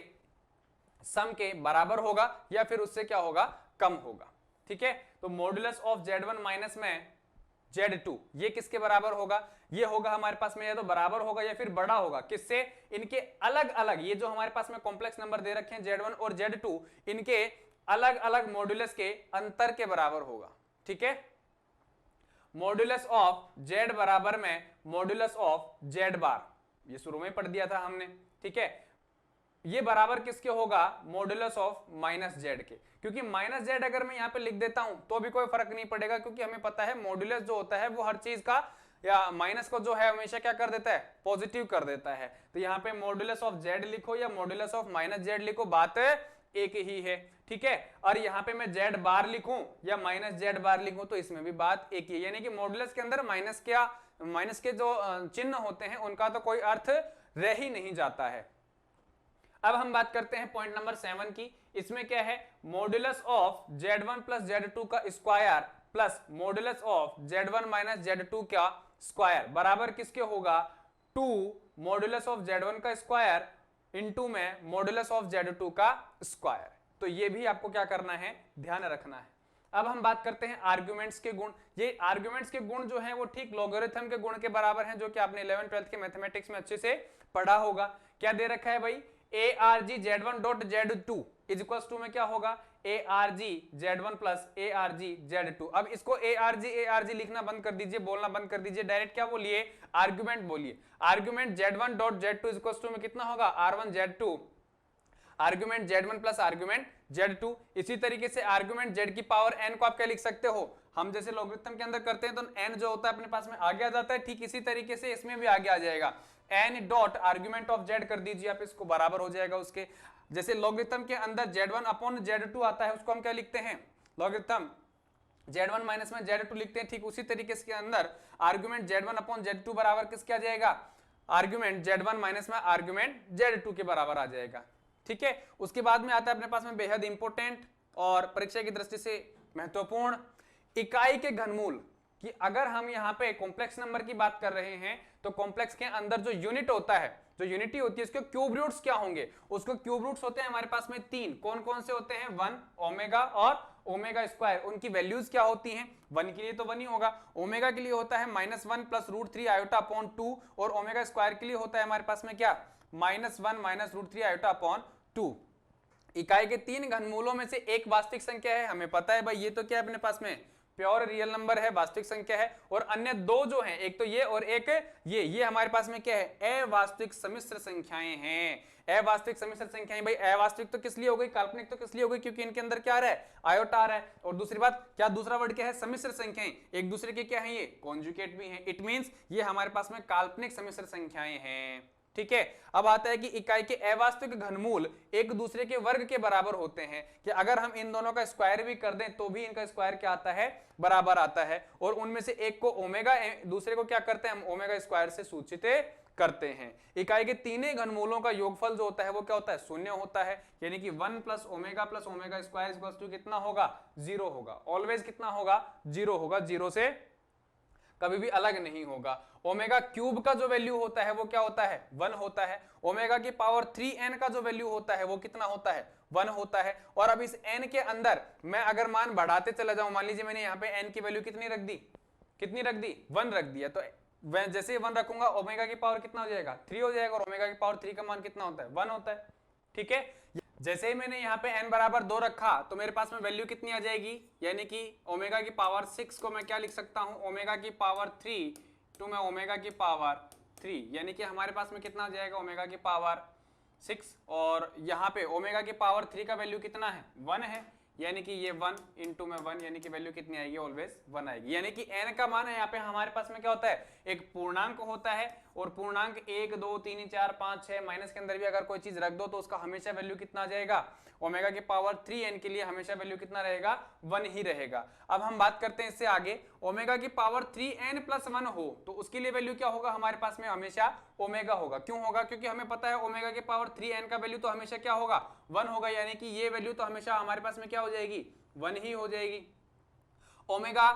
सम के बराबर होगा या फिर उससे क्या होगा, कम होगा। ठीक है, तो मॉड्यूलस ऑफ z1 माइनस में z2 ये किसके बराबर होगा, ये होगा हमारे पास में या तो बराबर होगा या फिर बड़ा होगा, किससे, इनके अलग अलग, ये जो हमारे पास में कॉम्प्लेक्स नंबर दे रखे हैं z1 और z2, इनके अलग अलग मॉड्यूलस के अंतर के बराबर होगा। ठीक है, मॉड्यूलस ऑफ z बराबर में मॉड्यूलस ऑफ z बार, ये शुरू में पढ़ दिया था हमने। ठीक है, ये बराबर किसके होगा, मॉड्यूलस ऑफ माइनस z के, क्योंकि माइनस z अगर मैं यहाँ पे लिख देता हूं तो भी कोई फर्क नहीं पड़ेगा, क्योंकि हमें पता है मॉड्यूलस जो होता है वो हर चीज का या माइनस को जो है हमेशा क्या कर देता है, पॉजिटिव कर देता है। तो यहाँ पे मॉड्यूलस ऑफ z लिखो या मॉड्यूलस ऑफ माइनस z लिखो, बात एक ही है। ठीक है, और यहाँ पे मैं z बार लिखूं या माइनस z बार लिखूं तो इसमें भी बात एक ही है, यानी कि मॉड्यूलस के अंदर माइनस के जो चिन्ह होते हैं उनका तो कोई अर्थ रह ही नहीं जाता है। अब हम बात करते हैं पॉइंट नंबर 7 की। इसमें क्या है, modulus of z1 plus z2 का square plus modulus of z1 minus z2 का स्क्वायर बराबर किसके होगा, 2 मॉड्यूलस ऑफ z1 का स्क्वायर इनटू में मॉड्यूलस ऑफ z2 का स्क्वायर। तो ये भी आपको क्या करना है, ध्यान रखना है। अब हम बात करते हैं आर्गुमेंट्स के गुण। ये आर्गुमेंट्स के गुण जो हैं वो ठीक लॉगरिथम के गुण के बराबर हैं, जो कि आपने 11th 12th के मैथमेटिक्स में अच्छे से पढ़ा होगा। क्या दे रखा है भाई, arg z1 dot z2 is equal to में क्या होगा, arg z1 plus arg z2। अब इसको arg लिखना बंद कर दीजिए, बोलना बंद कर दीजिए, डायरेक्ट क्या बोलिए, आर्गुमेंट बोलिए। Argument z1 dot z2 is equal to में कितना होगा, r1 z2, argument z1 plus argument z2। इसी तरीके से आर्गुमेंट z की पावर n को आप क्या लिख सकते हो, हम जैसे लॉगरिथम के अंदर करते हैं तो n जो होता है अपने पास में आगे आ जाता है, ठीक इसी तरीके से इसमें भी आगे आ जाएगा, n dot argument of z कर दीजिए आप, इसको बराबर हो जाएगा उसके। जैसे लॉगरिथम के अंदर z1 अपॉन z2 आता है, उसको हम क्या लिखते हैं, लॉगरिथम z1 माइनस में z2 लिखते हैं, ठीक उसी तरीके से अंदर आर्गुमेंट z1 अपॉन z2 बराबर किसके आ जाएगा, आर्गुमेंट z1 माइनस में आर्गुमेंट z2 के बराबर आ जाएगा। ठीक है, उसके बाद में आता है अपने पास में बेहद इंपॉर्टेंट और परीक्षा की दृष्टि से महत्वपूर्ण, इकाई के घनमूल। कि अगर हम यहाँ पे कॉम्प्लेक्स नंबर की बात कर रहे हैं तो कॉम्प्लेक्स के अंदर जो यूनिट होता है, जो यूनिटी होती है, उसके क्यूब रूट्स क्या होंगे, उसको क्यूब रूट्स होते हैं हमारे पास में 3। कौन कौन से होते हैं, 1 ओमेगा और ओमेगा स्क्वायर। उनकी वैल्यूज क्या होती हैं, 1 के लिए तो 1 ही होगा, ओमेगा के लिए होता है -1 प्लस √3 आयोटा अपॉन 2, और ओमेगा स्क्वायर के लिए होता है हमारे पास में क्या, -1 माइनस √3 आयोटा अपॉन 2। इकाई के 3 घनमूलों में से एक वास्तविक संख्या है, हमें पता है भाई ये तो क्या है अपने पास में प्योर रियल नंबर है, वास्तविक संख्या है, और अन्य दो जो हैं, एक तो ये और एक ये हमारे पास में क्या है, अवास्तविक सम्मिश्र संख्याएं हैं। अवास्तविक सम्मिश्र संख्याएं, भाई अवास्तविक तो किस लिए हो गई, काल्पनिक तो किस लिए हो गई, क्योंकि इनके अंदर क्या आ रहा है, आयोटा आ रहा है। और दूसरी बात क्या, दूसरा वर्ड क्या है, सम्मिश्र संख्याएं, एक दूसरे के क्या है, ये कॉन्जुगेट भी हैं। इट मींस ये हमारे पास में काल्पनिक सम्मिश्र संख्याएं हैं। ठीक है। अब आता है कि इकाई के अवास्तविक घनमूल एक दूसरे के वर्ग के बराबर होते हैं, कि अगर हम इन दोनों का स्क्वायर भी कर दें तो भी इनका स्क्वायर क्या आता है, बराबर आता है। और उनमें से एक को ओमेगा, दूसरे को क्या करते हैं हम, ओमेगा स्क्वायर से सूचित करते हैं। इकाई के तीनों घनमूलों का योगफल जो होता है वो क्या होता है, शून्य होता है, यानी कि 1 plus omega square equals to कितना होगा, 0 होगा। ऑलवेज कितना होगा, 0 होगा, 0 से कभी भी अलग नहीं होगा। ओमेगा क्यूब का जो वैल्यू होता है वो क्या होता है, 1 होता है। ओमेगा की पावर 3n का जो वैल्यू होता है वो कितना होता है, 1 होता है। और अब इस n के अंदर मैं अगर मान बढ़ाते चला जाऊं, मान लीजिए मैंने यहाँ पे n की वैल्यू कितनी रख दी, कितनी रख दी, 1 रख दिया, तो मैं जैसे ही 1 रखूंगा ओमेगा की पावर कितना हो जाएगा, 3 हो जाएगा। और ओमेगा की पावर 3 का मान कितना होता है, 1 होता है, ठीक है। जैसे ही मैंने यहाँ पे n बराबर 2 रखा तो मेरे पास में वैल्यू कितनी आ जाएगी, यानी कि ओमेगा की पावर 6 को मैं क्या लिख सकता हूँ, ओमेगा की पावर 3 टू मैं ओमेगा की पावर 3, यानी कि हमारे पास में कितना आ जाएगा, ओमेगा की पावर 6। और यहाँ पे ओमेगा की पावर 3 का वैल्यू कितना है, 1 है, यानी कि ये 1 इंटू में 1, यानी कि वैल्यू कितनी आएगी, ऑलवेज 1 आएगी। यानी कि n का मान है यहाँ पे हमारे पास में क्या होता है, एक पूर्णांक होता है, और पूर्णांक 1 2 3 4 5 6 माइनस के अंदर भी अगर कोई चीज रख दो तो उसका हमेशा वैल्यू कितना आ जाएगा, ओमेगा की पावर 3n के लिए हमेशा वैल्यू कितना रहेगा, 1 ही रहेगा। अब हम बात करते हैं इससे आगे, ओमेगा की पावर 3n प्लस 1 हो तो उसके लिए वैल्यू क्या होगा, हमारे पास में हमेशा ओमेगा होगा। क्यों होगा, क्योंकि हमें पता है ओमेगा की पावर 3n का वैल्यू तो हमेशा क्या होगा, 1 होगा, यानी कि ये वैल्यू तो हमेशा हमारे पास में क्या हो जाएगी, 1 ही हो जाएगी। ओमेगा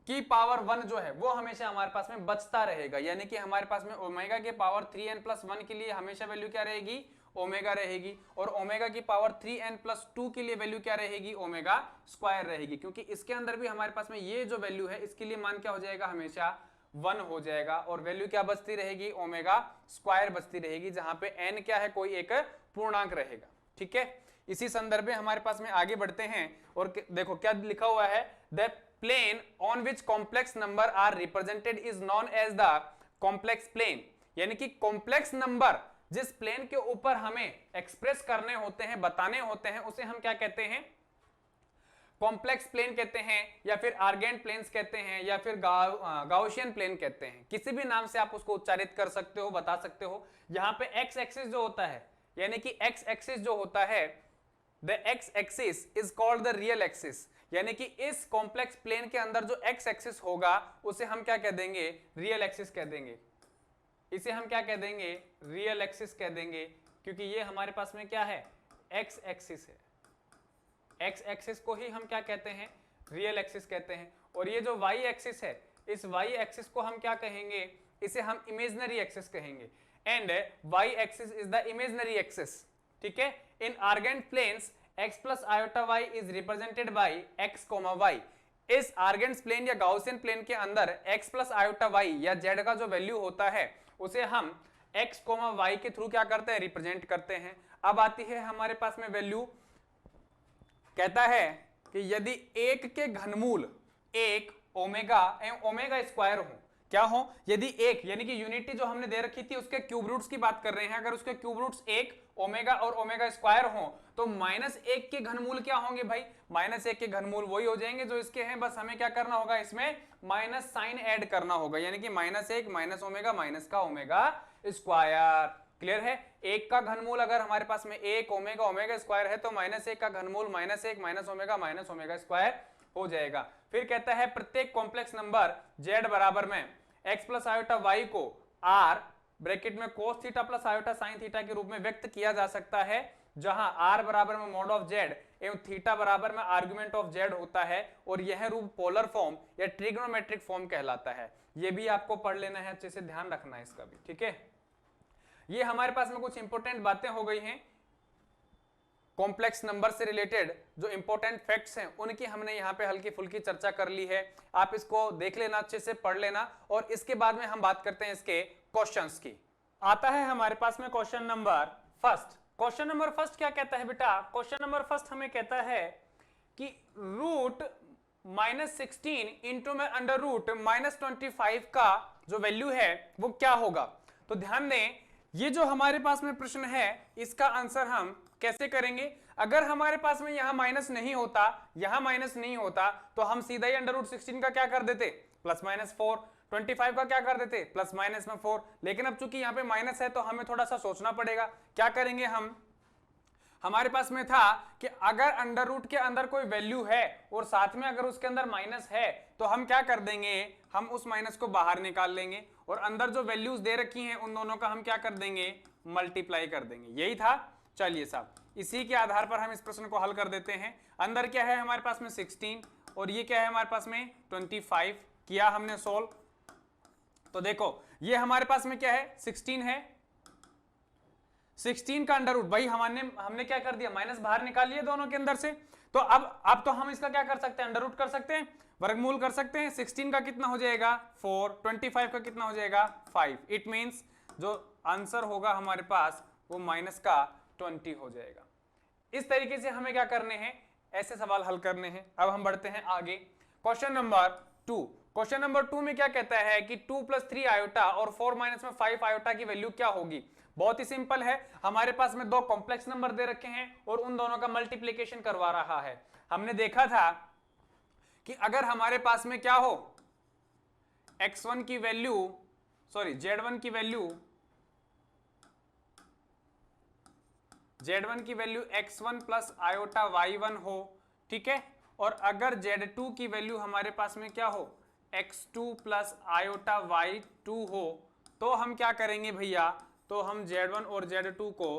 की पावर 1 जो है वो हमेशा हमारे पास में बचता रहेगा, यानी कि हमारे पास में ओमेगा के पावर 3n प्लस 1 के लिए हमेशा वैल्यू क्या रहेगी, ओमेगा रहेगी। और ओमेगा की पावर 3n प्लस 2 के लिए वैल्यू क्या रहेगी, ओमेगा स्क्वायर रहेगी, क्योंकि इसके अंदर भी हमारे पास में ये जो वैल्यू है इसके लिए मान क्या हो जाएगा, हमेशा 1 हो जाएगा। और वैल्यू क्या बचती रहेगी, ओमेगा स्क्वायर बचती रहेगी, जहां पे n क्या है, कोई एक पूर्णांक रहेगा, ठीक है। इसी संदर्भ में हमारे पास में आगे बढ़ते हैं और देखो क्या लिखा हुआ है, the plane on which complex number are represented is known as the complex plane, यानी कि कॉम्प्लेक्स नंबर जिस प्लेन के ऊपर हमें एक्सप्रेस करने होते हैं, बताने होते हैं, उसे हम क्या कहते हैं, कॉम्प्लेक्स प्लेन कहते हैं, या फिर आर्गेंट प्लेन्स कहते हैं, या फिर गाउसियन प्लेन कहते हैं। किसी भी नाम से आप उसको उच्चारित कर सकते हो, बता सकते हो। यहाँ पे एक्स एक्सिस जो होता है, यानी कि एक्स एक्सिस जो होता है, the x axis is called the real axis, यानी कि इस कॉम्प्लेक्स प्लेन के अंदर जो एक्स एक्सिस होगा उसे हम क्या कह देंगे, रियल एक्सिस कह देंगे। इसे हम क्या कह देंगे, रियल एक्सिस कह देंगे, क्योंकि ये हमारे पास में क्या है, एक्स एक्सिस है। एक्स एक्सिस को ही हम क्या कहते हैं, रियल एक्सिस कहते हैं। और ये जो वाई एक्सिस है, इस वाई एक्सिस को हम क्या कहेंगे, इसे हम इमेजिनरी एक्सिस कहेंगे। And y axis is the imaginary axis, ठीक है। In Argand planes x plus iota y is represented by x comma y. इस आर्गेंट प्लेन या गाउसियन प्लेन के अंदर x प्लस आयोटा वाई या z का जो वैल्यू होता है उसे हम x कोमा वाई के थ्रू क्या करते हैं, रिप्रेजेंट करते हैं। अब आती है हमारे पास में वैल्यू, कहता है कि यदि एक के घनमूल एक ओमेगा एवं ओमेगा स्क्वायर हो, क्या हो, यदि एक यानी कि यूनिटी जो हमने दे रखी थी उसके क्यूब रूट्स की बात कर रहे हैं, अगर उसके क्यूब रूट्स एक ओमेगा और ओमेगा स्क्वायर हो तो -1 के घनमूल क्या होंगे भाई, -1 के घनमूल वही हो जाएंगे जो इसके हैं, बस हमें क्या करना होगा, इसमें माइनस साइन ऐड करना होगा, यानी कि -1 माइनस ओमेगा माइनस का ओमेगा स्क्वायर। क्लियर है। एक का घनमूल अगर हमारे पास में एक ओमेगा ओमेगा स्क्वायर है तो -1 का घनमूल -1 माइनस ओमेगा स्क्वायर हो जाएगा। फिर कहता है प्रत्येक कॉम्प्लेक्स नंबर z बराबर में x प्लस आयोटा y को r ब्रैकेट में cos theta plus iota sine theta के रूप में व्यक्त किया जा सकता है, जहां r बराबर में मॉड ऑफ z एवं थीटा बराबर में आर्गुमेंट ऑफ z होता है, और यह रूप पोलर फॉर्म या ट्रिग्नोमेट्रिक फॉर्म कहलाता है। यह भी आपको पढ़ लेना है, अच्छे से ध्यान रखना है इसका भी, ठीक है। ये हमारे पास में कुछ इंपॉर्टेंट बातें हो गई हैं कॉम्प्लेक्स नंबर से रिलेटेड, जो इंपॉर्टेंट फैक्ट्स हैं उनकी हमने यहाँ पे हल्की फुल्की चर्चा कर ली है। आप इसको देख लेना, अच्छे से पढ़ लेना, और इसके बाद में हम बात करते हैं इसके क्वेश्चंस की। आता है हमारे पास में question number first. Question number first क्या कहता है बेटा, क्वेश्चन नंबर फर्स्ट हमें कहता है कि रूट -16 इंटू में अंडर रूट -25 का जो वैल्यू है वो क्या होगा। तो ध्यान दें, ये जो हमारे पास में प्रश्न है इसका आंसर हम कैसे करेंगे। अगर हमारे पास में यहां माइनस नहीं होता, यहां माइनस नहीं होता, तो हम सीधा ही अंडर रूट 16 का क्या कर देते, +-4। 25 का क्या कर देते प्लस माइनस में 4, लेकिन अब चूंकि यहाँ पे माइनस है तो हमें थोड़ा सा सोचना पड़ेगा। क्या करेंगे हम, हमारे पास में था कि अगर अंडर रूट के अंदर कोई वैल्यू है और साथ में अगर उसके अंदर माइनस है तो हम क्या कर देंगे, हम उस माइनस को बाहर निकाल लेंगे और अंदर जो वैल्यूज दे रखी हैं उन दोनों का हम क्या कर देंगे, मल्टीप्लाई कर देंगे। यही था। चलिए साहब, इसी के आधार पर हम इस प्रश्न को हल कर देते हैं। अंदर क्या है हमारे पास में 16 और ये क्या है हमारे पास में 25। किया हमने सोल्व, तो देखो ये हमारे पास में क्या है 16 है, 16 का अंडर रूट, भाई हमने क्या कर दिया, माइनस बाहर निकाल लिया दोनों के अंदर से। तो अब तो हम इसका क्या कर सकते हैं, अंडर रूट कर सकते हैं, वर्गमूल कर सकते हैं। 16 का कितना हो जाएगा 4, 25 का कितना हो जाएगा 5। इट मींस जो आंसर होगा हमारे पास वो माइनस का 20 हो जाएगा। इस तरीके से हमें क्या करने हैं, ऐसे सवाल हल करने हैं। अब हम बढ़ते हैं आगे, क्वेश्चन नंबर 2। क्वेश्चन नंबर 2 में क्या कहता है कि 2 + 3 आयोटा और 4 - 5 आयोटा की वैल्यू क्या होगी। बहुत ही सिंपल है, हमारे पास में दो कॉम्प्लेक्स नंबर दे रखे हैं और उन दोनों का मल्टीप्लिकेशन करवा रहा है। हमने देखा था कि अगर हमारे पास में क्या हो, x1 की वैल्यू z1 की वैल्यू x1 + आयोटा y1 हो, ठीक है। और अगर z2 की वैल्यू हमारे पास में क्या हो, x2 + आयोटा y2 हो, तो हम क्या करेंगे भैया, तो हम z1 और z2 को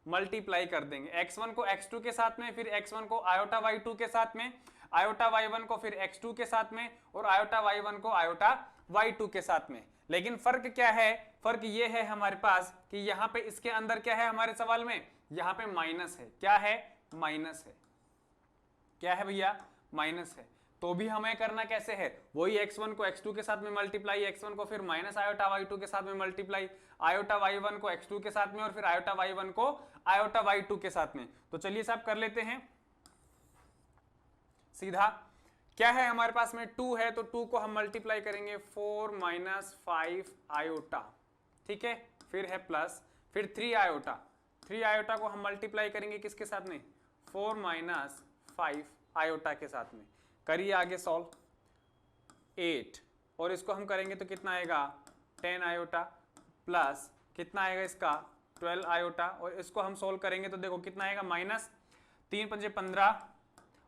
मल्टीप्लाई कर देंगे। x1 को x2 के साथ में, फिर x1 को आयोटा y2 के साथ में, आयोटा y1 को फिर x2 के साथ में और आयोटा y1 को आयोटा y2 के साथ में। लेकिन फर्क क्या है, फर्क ये है हमारे पास कि यहाँ पे इसके अंदर क्या है, हमारे सवाल में यहाँ पे माइनस है। क्या है, माइनस है। क्या है भैया, माइनस है। तो भी हमें करना कैसे है, वही x1 को x2 के साथ में मल्टीप्लाई, x1 को फिर माइनस आयोटा y2 के साथ में मल्टीप्लाई, आयोटा y1 को x2 के साथ में और फिर आयोटा y1 को आयोटा y2 के साथ में। तो चलिए साहब कर लेते हैं सीधा। क्या है हमारे पास में 2 है, तो 2 को हम मल्टीप्लाई करेंगे 4 - 5 आयोटा, ठीक है। फिर है प्लस, फिर 3 आयोटा, 3 आयोटा को हम मल्टीप्लाई करेंगे किसके साथ में, 4 - 5 आयोटा के साथ में। करिए आगे सॉल्व, 8 और इसको हम करेंगे तो कितना आएगा 10 आयोटा प्लस कितना आएगा इसका 12 आयोटा, और इसको हम सॉल्व करेंगे तो देखो कितना आएगा माइनस 3 × 5 = 15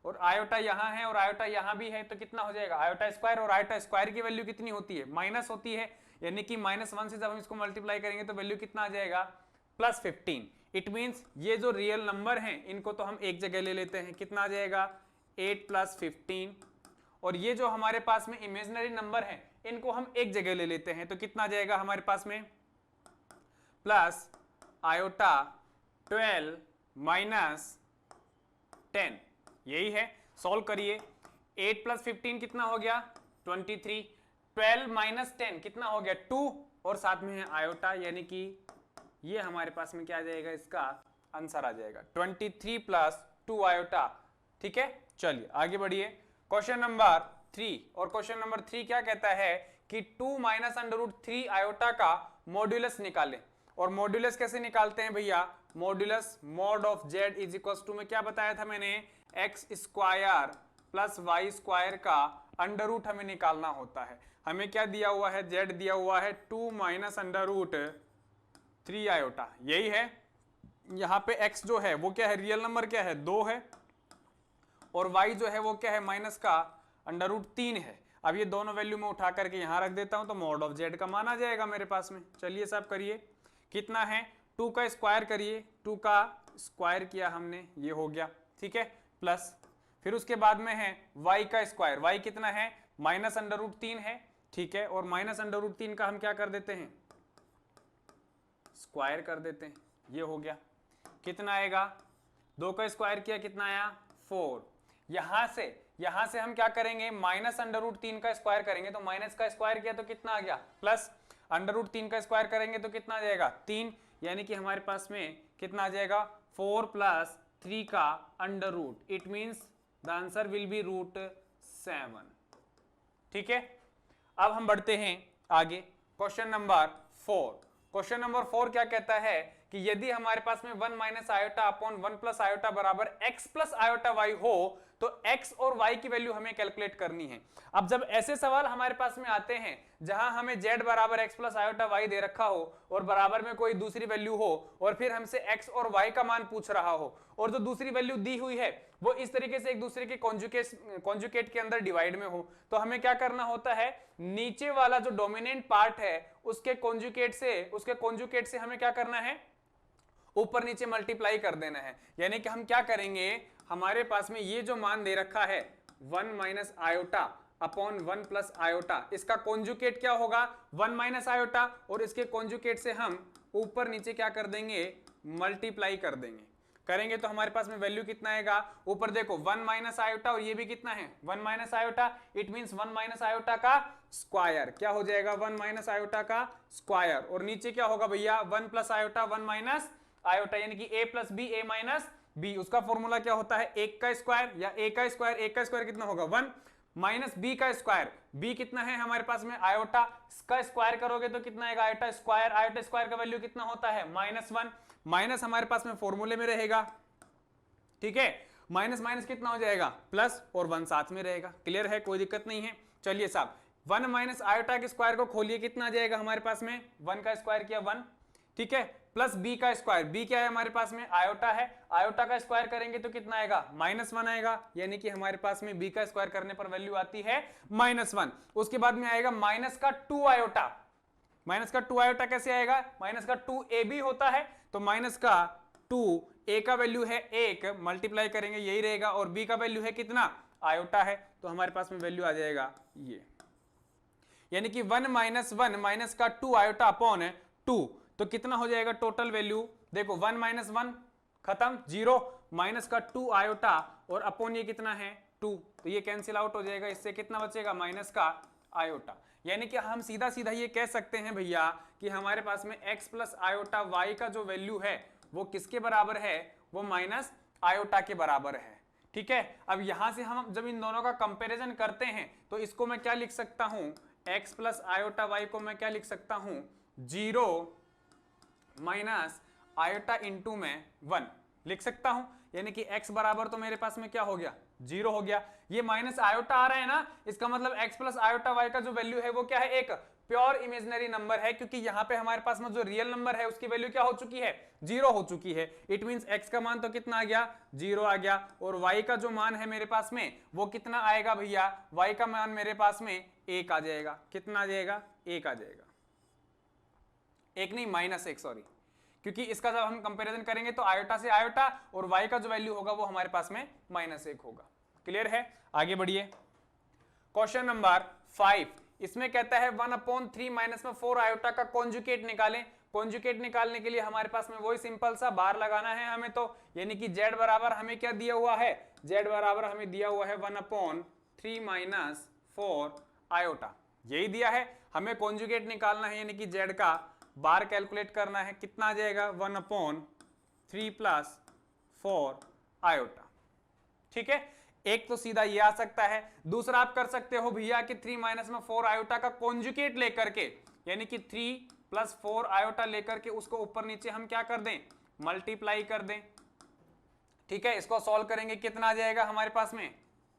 और आयोटा यहाँ है और आयोटा यहाँ भी है तो कितना हो जाएगा आयोटा स्क्वायर, और आयोटा स्क्वायर की वैल्यू कितनी होती है, माइनस होती है, यानी कि -1 से जब हम इसको मल्टीप्लाई करेंगे तो वैल्यू कितना आ जाएगा +15। इट मींस ये जो रियल नंबर हैं इनको तो हम एक जगह ले लेते हैं, कितना आ जाएगा 8 + 15, और ये जो हमारे पास में इमेजिनरी नंबर हैं इनको हम एक जगह ले लेते हैं तो कितना आ जाएगा हमारे पास में प्लस आयोटा 12 - 10। यही है, सॉल्व करिए। 8 + 15 कितना हो गया 23, 12 - 10 कितना हो गया 2 और साथ में है आयोटा, यानी कि ये हमारे पास में क्या आ जाएगा, इसका आंसर आ जाएगा 23 + 2 आयोटा, ठीक है। चलिए आगे बढ़िए, क्वेश्चन नंबर 3। और क्वेश्चन नंबर 3 क्या कहता है कि 2 - √3 आयोटा का मॉड्यूलस निकालें। और मॉड्यूलस कैसे निकालते हैं भैया, मॉड्यूलस mod of z = में क्या बताया था मैंने, x² + y² का अंडर रूट हमें निकालना होता है। हमें क्या दिया हुआ है, z दिया हुआ है 2 - √3 आयोटा, यही है। यहाँ पे x जो है वो क्या है, रियल नंबर क्या है 2 है, और y जो है वो क्या है माइनस का √3 है। अब ये दोनों वैल्यू में उठा करके यहाँ रख देता हूं तो mod of z का मान आ जाएगा मेरे पास में। चलिए साहब करिए, कितना है 2 का स्क्वायर करिए, 2 का स्क्वायर किया हमने, ये हो गया, ठीक है, प्लस फिर उसके बाद में है y का स्क्वायर, y कितना है -√3 है, ठीक है, और -√3 का हम क्या कर देते हैं स्क्वायर कर देते हैं, ये हो गया। कितना आएगा, 2 का स्क्वायर किया कितना आया 4। यहां से हम क्या करेंगे, -√3 का स्क्वायर करेंगे तो माइनस का स्क्वायर किया तो कितना आ गया प्लस, √3 का स्क्वायर करेंगे तो कितना आ जाएगा 3, यानी कि हमारे पास में कितना आ जाएगा 4 + 3 का under root. It means the answer will be √7, ठीक है। अब हम बढ़ते हैं आगे, क्वेश्चन नंबर 4। क्वेश्चन नंबर 4 क्या कहता है कि यदि हमारे पास में 1 - आयोटा अपॉन 1 + आयोटा बराबर x + आयोटा y हो तो x और y की वैल्यू हमें कैलकुलेट करनी है। अब जब ऐसे सवाल हमारे पास में आते हैं जहां हमें z बराबर x प्लस आयोटा y दे रखा हो और बराबर में कोई दूसरी वैल्यू हो और फिर हमसे x और y का मान पूछ रहा हो और जो दूसरी वैल्यू दी हुई है वो इस तरीके से एक दूसरे के कॉन्जुगेट के अंदर डिवाइड में हो, तो हमें क्या करना होता है, नीचे वाला जो डोमिनेंट पार्ट है उसके कॉन्जुगेट से हमें क्या करना है, ऊपर नीचे मल्टीप्लाई कर देना है। यानी कि हम क्या करेंगे, हमारे पास में ये जो मान दे रखा है 1 minus iota upon 1 plus iota, इसका कॉन्जुगेट क्या होगा 1 माइनस आयोटा और इसके कॉन्जुगेट से हम ऊपर नीचे क्या कर देंगे, मल्टीप्लाई कर देंगे। करेंगे तो हमारे पास में वैल्यू कितना आएगा, ऊपर देखो 1 माइनस आयोटा और ये भी कितना है 1 minus iota, it means 1 minus iota का स्क्वायर, क्या हो जाएगा 1 माइनस आयोटा का स्क्वायर, और नीचे क्या होगा भैया 1 प्लस आयोटा 1 माइनस आयोटा, यानी कि a plus B a minus B, उसका फॉर्मूला क्या होता है 1 का स्क्वायर, या a का स्क्वायर कितना होगा 1 माइनस b का स्क्वायर, b कितना है हमारे पास में आयोटा, इसका स्क्वायर करोगे तो कितना आएगा आयोटा स्क्वायर का वैल्यू कितना होता है -1, माइनस हमारे पास में फॉर्मूले में रहेगा, ठीक है, माइनस माइनस कितना हो जाएगा प्लस और 1 साथ में रहेगा। क्लियर है, कोई दिक्कत नहीं है। चलिए साहब 1 माइनस आयोटा के स्क्वायर को खोलिए, कितना आ जाएगा हमारे पास में 1 का स्क्वायर किया 1, ठीक है, प्लस b का स्क्वायर, b क्या है हमारे पास में आयोटा है, आयोटा का स्क्वायर करेंगे तो कितना आएगा -1 आएगा, यानी कि हमारे पास में b का स्क्वायर करने पर वैल्यू आती है -1। उसके बाद में आएगा माइनस का 2 आयोटा, माइनस का 2 आयोटा कैसे आएगा, माइनस का 2ab होता है, तो माइनस का 2 a का वैल्यू है 1, मल्टीप्लाई करेंगे यही रहेगा, और b का वैल्यू है कितना आयोटा है, तो हमारे पास में वैल्यू आ जाएगा ये, यानी कि 1 माइनस 1 माइनस का 2 आयोटा अपॉन 2, तो कितना हो जाएगा टोटल वैल्यू, देखो 1 माइनस 1 खत्म 0, माइनस का 2 आयोटा और अपॉन ये कितना है 2, तो ये कैंसिल आउट हो जाएगा, इससे कितना बचेगा माइनस का आयोटा। यानी कि हम सीधा सीधा ये कह सकते हैं भैया कि हमारे पास में x प्लस आयोटा y का जो वैल्यू है वो किसके बराबर है, वो माइनस आयोटा के बराबर है, ठीक है। अब यहां से हम जब इन दोनों का कंपैरिजन करते हैं तो इसको मैं क्या लिख सकता हूं, x प्लस आयोटा y को मैं क्या लिख सकता हूं 0 माइनस आयोटा इंटू में 1 लिख सकता हूं, यानी कि x बराबर तो मेरे पास में क्या हो गया 0 हो गया, ये माइनस आयोटा आ रहा है ना, इसका मतलब x प्लस आयोटा y का जो वैल्यू है वो क्या है, एक प्योर इमेजिनरी नंबर है, क्योंकि यहाँ पे हमारे पास में जो रियल नंबर है उसकी वैल्यू क्या हो चुकी है 0 हो चुकी है। इट मींस x का मान तो कितना आ गया 0 आ गया, और y का जो मान है मेरे पास में वो कितना आएगा भैया, y का मान मेरे पास में 1 आ जाएगा, कितना आ जाएगा 1 आ जाएगा, 1 नहीं -1 सॉरी, क्योंकि इसका जब हम कंपैरिजन करेंगे तो आयोटा से आयोटा और y का जो वैल्यू होगा वो हमारे पास में -1 होगा। क्लियर है, आगे बढ़िए। क्वेश्चन नंबर 5, इसमें कहता है 1/3 माइनस में 4 आयोटा का कॉन्जुगेट निकालें। कॉन्जुगेट निकालने के लिए हमारे पास में वही सिंपल सा बार लगाना है हमें, तो यानी कि z बराबर हमें क्या दिया हुआ है, z बराबर हमें दिया हुआ है 1/3 माइनस 4 आयोटा, यही दिया है, हमें कॉन्जुगेट निकालना है, यानी कि z का बार कैलकुलेट करना है, कितना आ जाएगा 1/3 प्लस 4 आयोटा, ठीक है। एक तो सीधा ये आ सकता है, दूसरा आप कर सकते हो भैया कि 3 माइनस में 4 आयोटा का कॉन्जुगेट लेकर के, यानी कि 3 प्लस 4 आयोटा लेकर के उसको ऊपर नीचे हम क्या कर दें, मल्टीप्लाई कर दें, ठीक है। इसको सॉल्व करेंगे कितना आ जाएगा हमारे पास में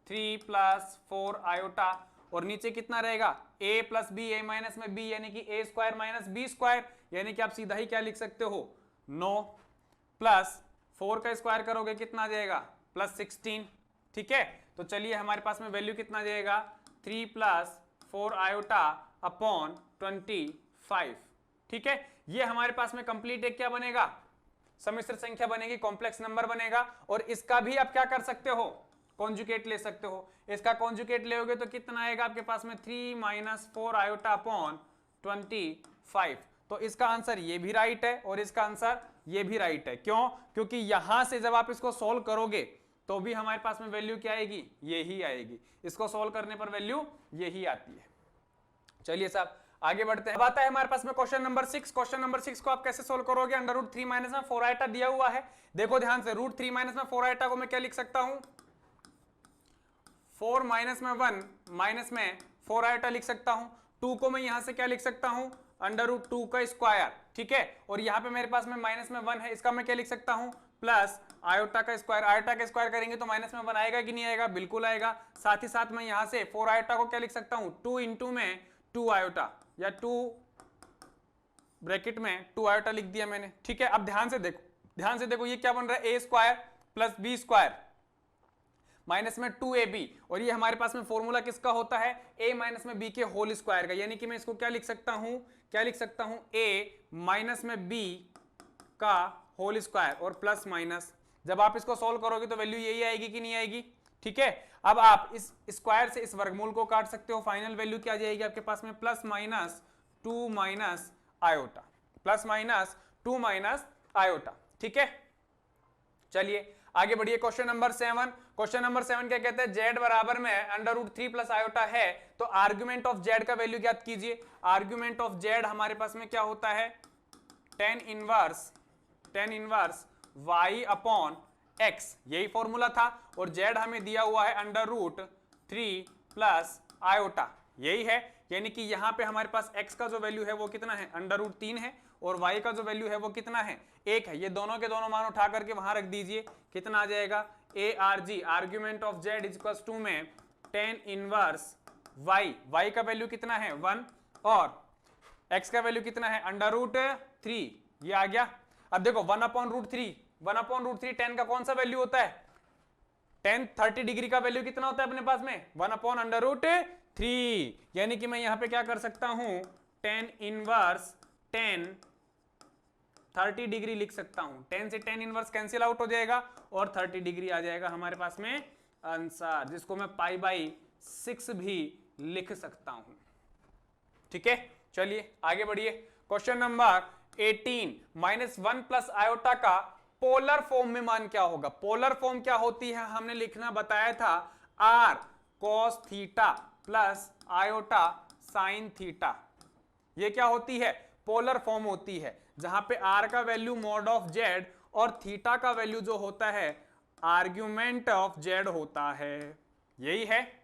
3 प्लस 4 आयोटा, और नीचे कितना रहेगा a plus B a minus में b, यानी कि a square minus b square, यानी कि आप सीधा ही क्या लिख सकते हो 9 प्लस 4 का स्क्वायर करोगे कितना आ जाएगा +16, ठीक है। तो चलिए हमारे पास में वैल्यू कितना आ जाएगा 3 प्लस 4 आयोटा अपॉन 25, ठीक है। ये हमारे पास में कंप्लीट एक क्या बनेगा, सम्मिश्र संख्या बनेगी, कॉम्प्लेक्स नंबर बनेगा, और इसका भी आप क्या कर सकते हो कॉन्जुगेट ले सकते हो। इसका कॉन्जुगेट लेओगे तो कितना आएगा आपके पास में 3 माइनस 4 आयोटा अपॉन 25, तो इसका आंसर ये भी राइट है और इसका आंसर ये भी राइट है। क्यों, क्योंकि यहां से जब आप इसको सोल्व करोगे तो भी हमारे पास में वैल्यू क्या आएगी, यही आएगी, इसको सोल्व करने पर वैल्यू यही आती है। चलिए साहब आगे बढ़ते हैं। अब आता है हमारे पास में क्वेश्चन नंबर 6। क्वेश्चन नंबर 6 को आप कैसे सोल्व करोगे, √3 माइनस में 4 आयोटा दिया हुआ है, देखो ध्यान से, √3 माइनस में 4 आयोटा को मैं क्या लिख सकता हूं 4 माइनस में 1 माइनस में 4 आयोटा लिख सकता हूं, 2 को मैं यहां से क्या लिख सकता हूं √2 का स्क्वायर, ठीक है, और यहां पे मेरे पास में माइनस में 1 है, इसका मैं क्या लिख सकता हूं प्लस आयोटा का स्क्वायर, आयोटा का स्क्वायर करेंगे तो माइनस में 1 आएगा कि नहीं आएगा, बिल्कुल आएगा। साथ ही साथ मैं यहां से 4 आयोटा को क्या लिख सकता हूं, 2 इंटू में 2 आयोटा, या 2 ब्रैकेट में 2 आयोटा लिख दिया मैंने, ठीक है। अब ध्यान से देखो, ध्यान से देखो, ये क्या बन रहा है, a square plus b square minus में 2ab, और ये हमारे पास में फॉर्मूला किसका होता है, a माइनस में b के होल स्क्वायर का, यानी कि मैं इसको क्या लिख सकता हूं, क्या लिख सकता हूं, a माइनस में b का होल स्क्वायर और प्लस माइनस। जब आप इसको सॉल्व करोगे तो वैल्यू यही आएगी कि नहीं आएगी, ठीक है। अब आप इस स्क्वायर से इस वर्गमूल को काट सकते हो, फाइनल वैल्यू क्या आ जाएगी आपके पास में, plus minus 2 minus iota, plus minus 2 minus iota, ठीक है। चलिए आगे बढ़िए, क्वेश्चन नंबर 7। क्वेश्चन नंबर 7 क्या कहते हैं, z बराबर में √3 प्लस आयोटा है, तो आर्गुमेंट ऑफ z का वैल्यू ज्ञात कीजिए। आर्गुमेंट ऑफ z हमारे पास में क्या होता है, tan inverse y upon x, यही फॉर्मूला था, और z हमें दिया हुआ है √3 प्लस आयोटा, यही है। यानी कि यहां पे हमारे पास x का जो वैल्यू है वो कितना है, √3 है, और y का जो वैल्यू है वो कितना है, 1 है। ये दोनों के दोनों मान उठा करके वहां रख दीजिए, कितना आ जाएगा, ARG argument of z equals to में tan इनवर्स y का वैल्यू कितना है 1, और x का वैल्यू कितना है √3, ये आ गया। अब देखो 1/√3 tan का कौन सा वैल्यू होता है, tan 30 डिग्री का वैल्यू कितना होता है अपने पास में, 1/√3, यानी कि मैं यहां पे क्या कर सकता हूं, tan इनवर्स tan 30 डिग्री लिख सकता हूं, tan से tan इनवर्स कैंसिल आउट हो जाएगा और 30 डिग्री आ जाएगा हमारे पास में आंसर, जिसको मैं π/6 भी लिख सकता हूं, ठीक है। चलिए आगे बढ़िए, क्वेश्चन नंबर 18, -1 प्लस आयोटा का पोलर फॉर्म में मान क्या होगा। पोलर फॉर्म क्या होती है, हमने लिखना बताया था, r cos theta plus iota sine theta, ये क्या होती है, पोलर फॉर्म होती है, जहां पे r का वैल्यू मॉड ऑफ z और थीटा का वैल्यू जो होता है आर्ग्यूमेंट ऑफ z होता है, यही है।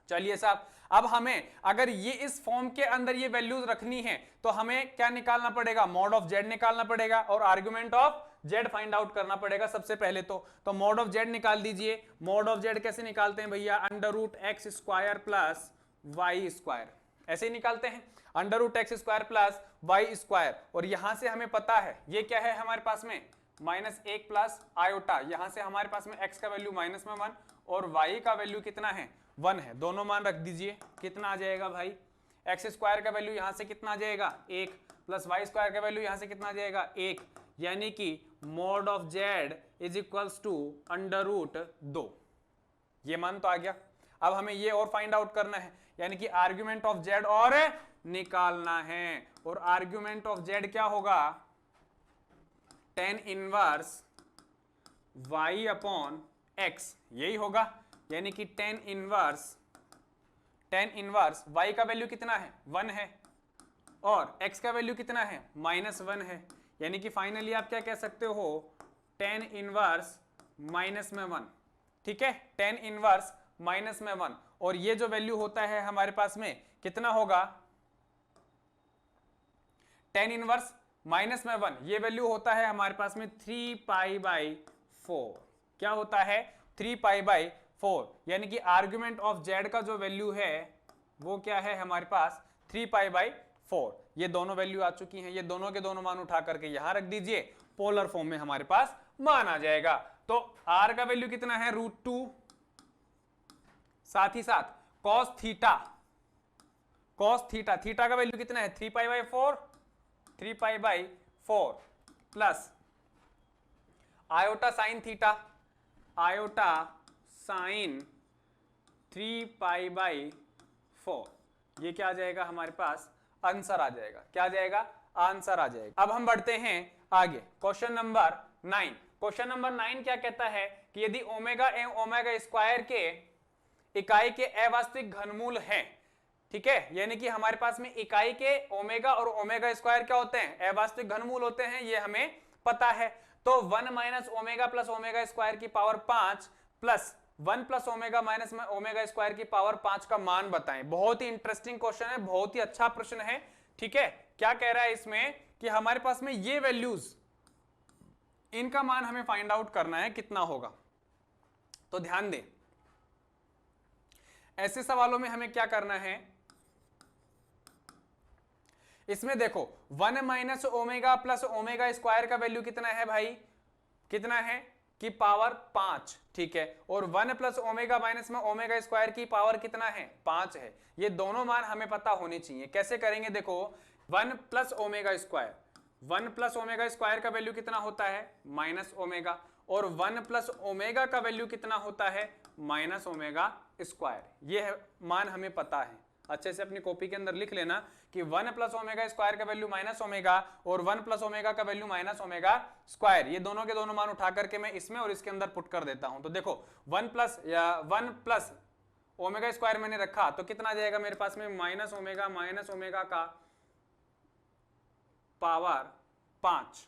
चलिए साहब, अब हमें अगर ये इस फॉर्म के अंदर ये वैल्यूज रखनी है तो हमें क्या निकालना पड़ेगा, मॉड ऑफ z निकालना पड़ेगा और argument of z find out करना पड़ेगा सबसे पहले। तो मॉड ऑफ z निकाल दीजिए। मॉड ऑफ z कैसे निकालते हैं भैया, √x² प्लस y स्क्वायर, ऐसे ही निकालते हैं, √x² प्लस y स्क्वायर, और यहां से हमें पता है ये क्या है हमारे पास में, -1 प्लस आयोटा, यहां से हमारे पास में x का वैल्यू -1 और y का वैल्यू कितना है, 1 है, दोनों मान रख दीजिए, कितना आ जाएगा भाई, x² का वैल्यू यहां से कितना आ जाएगा 1, प्लस y स्क्वायर का वैल्यू यहां से कितना आ जाएगा 1, यानी कि mod of z is equals to √2, ये मान तो आ गया। अब हमें ये और फाइंड आउट करना है, यानी कि आर्ग्यूमेंट ऑफ z और निकालना है, और आर्ग्यूमेंट ऑफ z क्या होगा, tan inverse y upon x, यही होगा, यानी कि tan इनवर्स y का वैल्यू कितना है 1 है और x का वैल्यू कितना है -1 है, यानी कि फाइनली आप क्या कह सकते हो, tan इनवर्स -1, ठीक है, tan इनवर्स -1, और ये जो वैल्यू होता है हमारे पास में कितना होगा, tan इनवर्स -1, ये वैल्यू होता है हमारे पास में 3π/4, क्या होता है 3π/4, यानी कि आर्गुमेंट ऑफ z का जो वैल्यू है वो क्या है हमारे पास 3π/4, ये दोनों वैल्यू आ चुकी हैं, ये दोनों के दोनों मान उठा करके यहां रख दीजिए, पोलर फॉर्म में हमारे पास मान आ जाएगा। तो r का वैल्यू कितना है √2, साथ ही साथ cos थीटा का वैल्यू कितना है 3π/4 प्लस आयोटा साइन 3π/4, ये क्या आ जाएगा हमारे पास, आंसर आ जाएगा, क्या आ जाएगा, आंसर आ जाएगा। अब हम बढ़ते हैं आगे, क्वेश्चन नंबर 9। क्वेश्चन नंबर 9 क्या कहता है कि यदि ओमेगा एवं ओमेगा स्क्वायर के इकाई के अवास्तविक घनमूल हैं, ठीक है, यानी कि हमारे पास में इकाई के ओमेगा और ओमेगा स्क्वायर क्या होते हैं, अवास्तविक घनमूल होते हैं, ये हमें पता है। तो 1 minus omega plus omega square की power 5 plus 1 plus omega minus omega square की पावर 5 का मान बताएं। बहुत ही इंटरेस्टिंग क्वेश्चन है, बहुत ही अच्छा प्रश्न है, ठीक है। क्या कह रहा है इसमें कि हमारे पास में ये वैल्यूज इनका मान हमें फाइंड आउट करना है कितना होगा। तो ध्यान दें, ऐसे सवालों में हमें क्या करना है, इसमें देखो 1 minus omega plus omega square का वैल्यू कितना है भाई, कितना है कि पावर 5, ठीक है। और 1 प्लस ओमेगा माइनस में ओमेगा स्क्वायर की पावर कितना है, 5 है। ये दोनों मान हमें पता होने चाहिए। कैसे करेंगे, देखो 1 plus omega square, 1 plus omega square का वैल्यू कितना होता है, माइनस ओमेगा, और 1 प्लस ओमेगा का वैल्यू कितना होता है, माइनस ओमेगा स्क्वायर। ये मान हमें पता है। अच्छे से अपनी कॉपी के अंदर लिख लेना कि 1 प्लस ओमेगा स्क्वायर का वैल्यू माइनस ओमेगा और 1 प्लस ओमेगा का वैल्यू माइनस ओमेगा स्क्वायर। ये दोनों के दोनों मान उठा करके मैं इसमें और इसके अंदर पुट कर देता हूं। तो देखो 1 प्लस ओमेगा स्क्वायर मैंने रखा तो कितना आ जाएगा मेरे पास में, माइनस ओमेगा का पावर 5,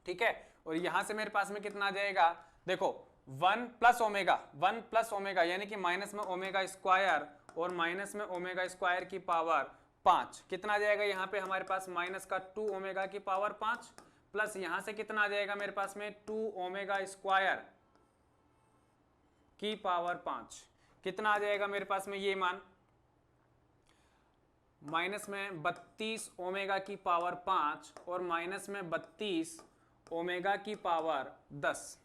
ठीक है। और यहां से मेरे पास में कितना आ जाएगा, देखो 1 प्लस ओमेगा यानी कि माइनस में ओमेगा स्क्वायर और माइनस में ओमेगा स्क्वायर की पावर 5, कितना आ जाएगा यहाँ पे हमारे पास, माइनस का 2 ओमेगा की पावर 5, प्लस यहां से कितना आ जाएगा मेरे पास में 2 ओमेगा स्क्वायर की पावर 5, कितना आ जाएगा मेरे पास में ये मान, माइनस में 32 ओमेगा की पावर 5 और माइनस में 32 ओमेगा की पावर 10।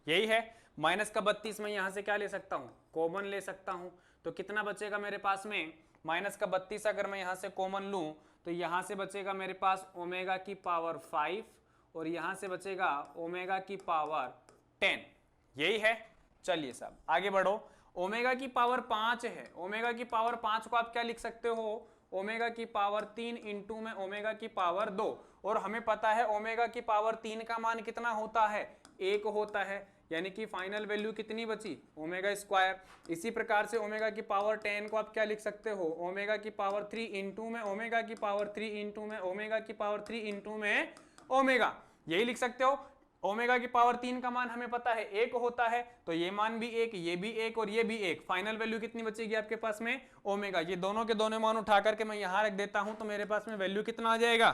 यही है, माइनस का 32 में यहां से क्या ले सकता हूं, कॉमन ले सकता हूं। तो कितना बचेगा मेरे पास में, माइनस का 32 अगर मैं यहां से कॉमन लूं तो यहां से बचेगा मेरे पास ओमेगा की पावर 5 और यहां से बचेगा ओमेगा की पावर 10। यही है। चलिए साहब आगे बढ़ो। ओमेगा की पावर 5 है, ओमेगा की पावर 5 को आप क्या लिख सकते हो, ओमेगा की पावर 3 इंटू में ओमेगा की पावर 2। और हमें पता है ओमेगा की पावर 3 का मान कितना होता है, 1 होता है, यानी कि फाइनल वैल्यू कितनी बची, ओमेगा स्क्वायर। इसी प्रकार से ओमेगा की पावर 10 को आप क्या लिख सकते हो, ओमेगा की पावर 3 इंटू में ओमेगा की पावर 3 इंटू में ओमेगा की पावर 3 इंटू में ओमेगा, यही लिख सकते हो। ओमेगा की पावर 3 का मान हमें पता है 1 होता है, तो ये मान भी 1, ये भी 1 और ये भी 1। फाइनल वैल्यू कितनी बचेगी आपके पास में, ओमेगा। ये दोनों के दोनों मान उठा करके मैं यहां रख देता हूं तो मेरे पास में वैल्यू कितना आ जाएगा,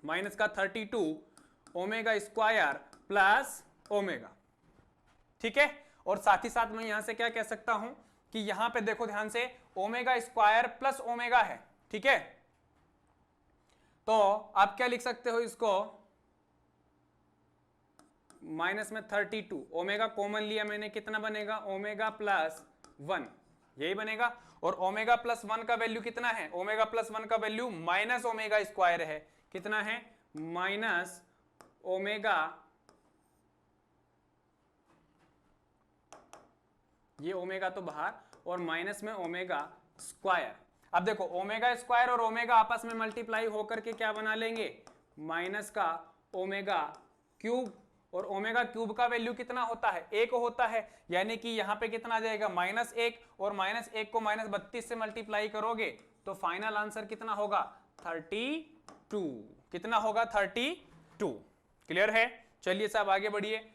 माइनस का 32 ओमेगा स्क्वायर प्लस ओमेगा, ठीक है। और साथ ही साथ मैं यहां से क्या कह सकता हूं कि यहां पे देखो ध्यान से, ओमेगा स्क्वायर प्लस ओमेगा है, ठीक है। तो आप क्या लिख सकते हो इसको, माइनस में 32, ओमेगा कॉमन लिया मैंने, कितना बनेगा, ओमेगा प्लस 1, यही बनेगा। और ओमेगा प्लस 1 का वैल्यू कितना है, ओमेगा प्लस 1 का वैल्यू माइनस ओमेगा स्क्वायर है, कितना है, माइनस ओमेगा, ये ओमेगा तो बाहर, और माइनस में ओमेगा स्क्वायर। अब देखो ओमेगा स्क्वायर और ओमेगा आपस में मल्टीप्लाई होकर के क्या बना लेंगे, माइनस का ओमेगा क्यूब। और ओमेगा क्यूब का वैल्यू कितना होता है, 1 होता है, यानी कि यहां पे कितना आ जाएगा, -1, और -1 को -32 से मल्टीप्लाई करोगे तो फाइनल आंसर कितना होगा, 32। कितना होगा, 32। क्लियर है। चलिए साहब आगे बढ़िए।